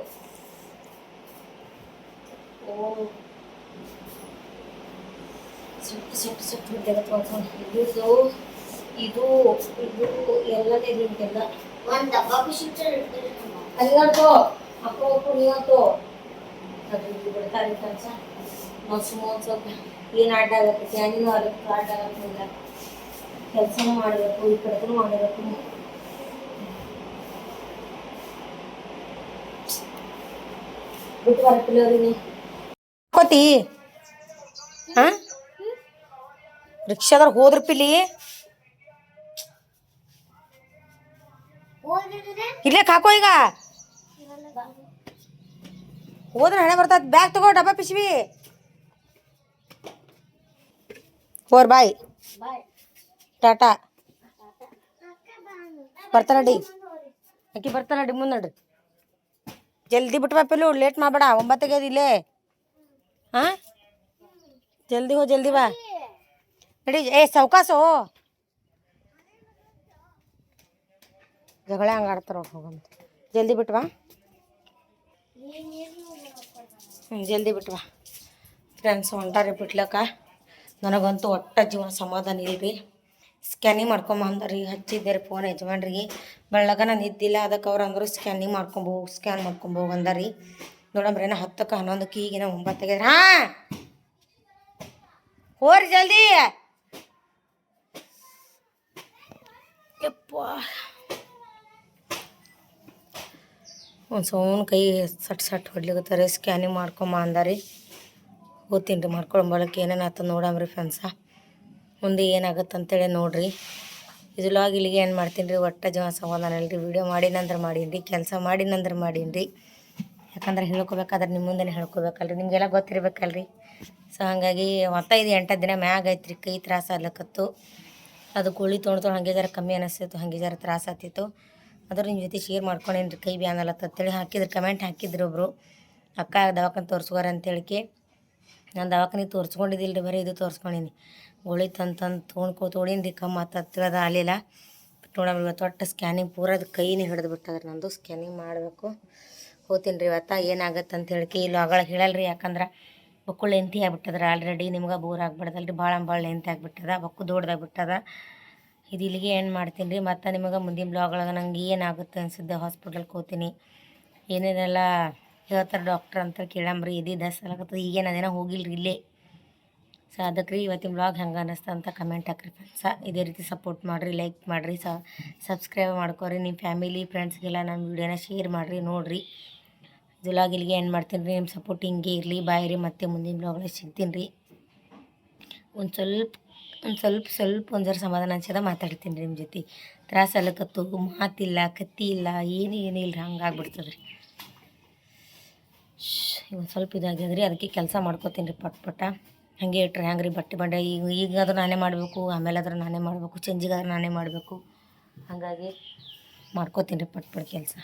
ಸೊಟ್ಟು ಸೊಟ್ಟು ಇದು ಇದು ಇದು ಎಲ್ಲದೇ ನಿಂತೆಲ್ಲ ಒಂದು ಡಬ್ಬ ಅಲ್ಲಿಗಂತೂ ಅಪ್ಪ ಅಪ್ಪು ನೀವಂತೂ ಅದು ಬಿಡ್ತಾರೆ ಕೆಲಸ ನಾವು ಸುಮ್ಮ ಒಂದು ಸ್ವಲ್ಪ ಏನು ಅಡ್ಡ ಆಗುತ್ತೆ ಫ್ಯಾನಿನೂ ಅದಕ್ಕೆ ಅಡ್ಡ ಆಗೋದಿಲ್ಲ ಕೆಲಸನೂ ಮಾಡಬೇಕು ಈ ಕಡೆಗೂ ಮಾಡಬೇಕು ಬಿಟ್ಟು ಬರತ್ತಿಲ್ಲವ್ರಿ ಕೋತಿ ಹಾಂ ರಿಕ್ಷಾದಾಗ ಹೋದ್ರ ಪಿಲಿ ಇಲ್ಲೇ ಹಾಕೋ ಈಗ ಹೋದ್ರೆ ಹಣೆ ಬರ್ತದ ಬ್ಯಾಗ್ ತಗೋ ಡಬ್ಬ ಪಿಶ್ವಿ ಹೋರ್ ಬಾಯ್ ಟಾಟಾ ಬರ್ತಾನಡಿ ಆಕಿ ಬರ್ತಾನಡಿ ಮುಂದೆ ನಡ್ರಿ ಜಲ್ದಿ ಬಿಟ್ಟು ಬಾಪಿಲು ಲೇಟ್ ಮಾಡಬೇಡ 9 ಆಗ್ಯದ ಇಲ್ಲೇ ಹಾಂ ಜಲ್ದಿ ಹೋ ಜಲ್ದಿ ಬಾ ನಡಿ ಏ ಸೌಕಾಸು ಜಗಳ ಹಂಗೆ ಆಡ್ತಾರ ಹೋಗಂತ ಜಲ್ದಿ ಬಿಟ್ಟು ಬಾ ಜಲ್ದಿ ಬಿಟ್ಟು ಬಾ ಫ್ರೆಂಡ್ಸ್ ಹೊಂಟಾರಿ ಬಿಟ್ಲಕ್ಕ ನನಗಂತೂ ಒಟ್ಟ ಜೀವನ ಸಮಾಧಾನ ಇಲ್ರಿ ಸ್ಕ್ಯಾನಿಂಗ್ ಮಾಡ್ಕೊಂಬಂದ್ರಿ ಹಚ್ಚಿದ್ದೆ ರೀ ಫೋನ್ ಯಜಮಾನ್ರಿಗೆ ಬೆಳ್ಳಗನ ನಿದ್ದಿಲ್ಲ ಅದಕ್ಕೆ ಅವ್ರು ಅಂದರು ಸ್ಕ್ಯಾನ್ ಮಾಡ್ಕೊಂಬೋಗಿ ಅಂದಾರಿ ನೋಡಂಬ್ರಿ ಏನೋ 10ಕ್ಕೆ 11ಕ್ಕೆ ಈಗಿನ 9 ಆಗ್ಯದ ಹಾಂ ಹೋರಿ ಜಲ್ದಿ ಯಪ್ಪ ಒಂದು ಸೌನ್ ಕೈ ಸಟ್ ಹೊಡ್ಲಿಕತ್ತಾರೆ ಸ್ಕ್ಯಾನಿಂಗ್ ಮಾಡ್ಕೊಂಬ ಅಂದಾರಿ ಓದ್ತೀನಿ ರೀ ಮಾಡ್ಕೊಳಂಬಳಕ್ಕೆ ಏನೇನು ಆತ ನೋಡಂಬ್ರಿ ಫ್ರೆಂಡ್ಸ ಮುಂದೆ ಏನಾಗುತ್ತೆ ಅಂತೇಳಿ ನೋಡಿರಿ ಇದ್ರೊಳಗೆ ಇಲ್ಲಿಗೆ ಏನು ಮಾಡ್ತೀನಿ ರೀ ಒಟ್ಟ ಜೀವನ ಸಮಾಧಾನ ಇಲ್ರಿ ವಿಡಿಯೋ ಮಾಡಿನಂದ್ರೆ ಮಾಡೀನಿ ರೀ ಕೆಲಸ ಮಾಡಿನಂದ್ರೆ ಮಾಡೀನಿ ರೀ ಯಾಕಂದ್ರೆ ಹೇಳ್ಕೊಬೇಕಾದ್ರೆ ನಿಮ್ಮ ಮುಂದೆ ಹೇಳ್ಕೊಬೇಕಲ್ರಿ ನಿಮಗೆಲ್ಲ ಗೊತ್ತಿರ್ಬೇಕಲ್ರಿ ಸೊ ಹಾಗಾಗಿ ಒತ್ತ ಇದು 8 ದಿನ ಮ್ಯಾಗ ಐತ್ರಿ ಕೈ ತ್ರಾಸ ಆಗ್ಲಕತ್ತು ಅದು ಕೋಳಿ ತೊಗೊಂಡು ಹಾಗೆ ಜರ ಕಮ್ಮಿ ಅನಿಸ್ತಿತ್ತು ಹಾಗೆ ಜರ ತ್ರಾಸ ಆಗ್ತಿತ್ತು ಅದ್ರ ನಿಮ್ಮ ಜೊತೆ ಶೇರ್ ಮಾಡ್ಕೊಂಡೇನಿ ರೀ ಕೈ ಬ್ಯಾನಲ್ಲತ್ತೇಳಿ ಹಾಕಿದ್ರು ಕಮೆಂಟ್ ಹಾಕಿದ್ರು ಒಬ್ಬರು ಅಕ್ಕ ದವಾಖಾನೆ ತೋರಿಸ್ಕೋರ ಅಂತೇಳಿಕೆ ನಾನು ದವಾಖಾನೆ ತೋರಿಸ್ಕೊಂಡಿದ್ದಿಲ್ಲ ರೀ ಬರೀ ಇದು ತೋರಿಸ್ಕೊಂಡೀನಿ ಗೋಳಿ ತಂದು ತೊಗೊಂಡೀನಿ ರೀ ಕಮ್ಮಿ ಆತದ ಆಗಲಿಲ್ಲ ನೋಡೋಣ ಇವತ್ತು ಒಟ್ಟು ಸ್ಕ್ಯಾನಿಂಗ್ ಪೂರದ ಕೈನೇ ಹಿಡಿದು ಬಿಟ್ಟದ್ರಿ ನಂದು ಸ್ಕ್ಯಾನಿಂಗ್ ಮಾಡಬೇಕು ಹೋಗ್ತೀನಿ ರೀ ಇವತ್ತು ಏನಾಗತ್ತೆ ಅಂತ ಹೇಳಿಕೆ ಇಲ್ಲಿ ಆಗಳ ಹೇಳಲ್ರಿ ಯಾಕಂದ್ರೆ ಬಕ್ಕು ಲೆಂತಿ ಆಗ್ಬಿಟ್ಟದ್ರೆ ಆಲ್ರೆಡಿ ನಿಮ್ಗೆ ಬೋರ್ ಆಗ್ಬಿಡ್ದಲ್ರಿ ಭಾಳ ಲೆಂತಿ ಆಗಿಬಿಟ್ಟದ ಬಕ್ಕು ದೊಡ್ಡದಾಗ್ಬಿಟ್ಟದ ಇದು ಇಲ್ಲಿಗೆ ಏನು ಮಾಡ್ತೀನಿ ರೀ ಮತ್ತು ನಿಮಗೆ ಮುಂದಿನ ಬ್ಲಾಗ್ಳಾಗ ನಂಗೆ ಏನಾಗುತ್ತೆ ಅನಿಸಿದ್ದೆ ಹಾಸ್ಪಿಟಲ್ಗೆ ಹೋಗ್ತೀನಿ ಏನೇನೆಲ್ಲ ಹೇಳ್ತಾರೆ ಡಾಕ್ಟ್ರ್ ಅಂತ ಕೇಳಂಬ್ರಿ ಇದು ದಸ್ಸಲಾಗತ್ತದ ಈಗೇನು ಅದೇನೋ ಹೋಗಿಲ್ರಿ ಇಲ್ಲೇ ಸೊ ಅದಕ್ಕೆ ರೀ ಇವತ್ತಿನ ಬ್ಲಾಗ್ ಹೆಂಗೆ ಅನ್ನಿಸ್ತು ಅಂತ ಕಮೆಂಟ್ ಹಾಕ್ರಿ ಫ್ರೆಂಡ್ಸ ಇದೇ ರೀತಿ ಸಪೋರ್ಟ್ ಮಾಡಿರಿ ಲೈಕ್ ಮಾಡಿರಿ ಸಬ್ಸ್ಕ್ರೈಬ್ ಮಾಡ್ಕೊರಿ ನಿಮ್ಮ ಫ್ಯಾಮಿಲಿ ಫ್ರೆಂಡ್ಸ್ಗೆಲ್ಲ ನಮ್ಮ ವೀಡಿಯೋನ ಶೇರ್ ಮಾಡಿರಿ ನೋಡಿರಿ ಜುಲಾಗ್ ಇಲ್ಲಿಗೆ ಏನು ಮಾಡ್ತೀನಿ ರೀ. ನಿಮ್ಮ ಸಪೋರ್ಟ್ ಹಿಂಗೆ ಇರಲಿ. ಬಾಯ್ ರೀ, ಮತ್ತೆ ಮುಂದಿನ ಬ್ಲಾಗ್ನಾಗ ಸಿಗ್ತೀನಿ ರೀ. ಒಂದು ಜರ ಸಮಾಧಾನ ಅನ್ಸದ ಮಾತಾಡ್ತೀನಿ ರೀ ನಿಮ್ಮ ಜೊತೆ. ತ್ರಾಸ ಅಲ್ಲಕತ್ತು ಮಾತಿಲ್ಲ, ಕತ್ತಿ ಇಲ್ಲ, ಏನೂ ಇಲ್ಲ ರೀ. ಹಂಗೆ ಆಗ್ಬಿಡ್ತದೆ ರೀ. ಒಂದು ಸ್ವಲ್ಪ ಇದಾಗ್ಯದ ರೀ, ಅದಕ್ಕೆ ಕೆಲಸ ಮಾಡ್ಕೋತೀನಿ ರೀ ಪಟ್ ಹಾಗೆ ಇಟ್ರೆ ಹ್ಯಾಂಗೆ ರೀ. ಬಟ್ಟೆ ಬಂಡೆ ಈಗಾದ್ರೂ ನಾನೇ ಮಾಡಬೇಕು, ಆಮೇಲೆ ಆದ್ರೆ ನಾನೇ ಮಾಡಬೇಕು, ಚೇಂಜಿಗಾದ್ರೆ ನಾನೇ ಮಾಡಬೇಕು. ಹಾಗಾಗಿ ಮಾಡ್ಕೋತೀನಿ ರೀ ಪಟ್ ಕೆಲಸ.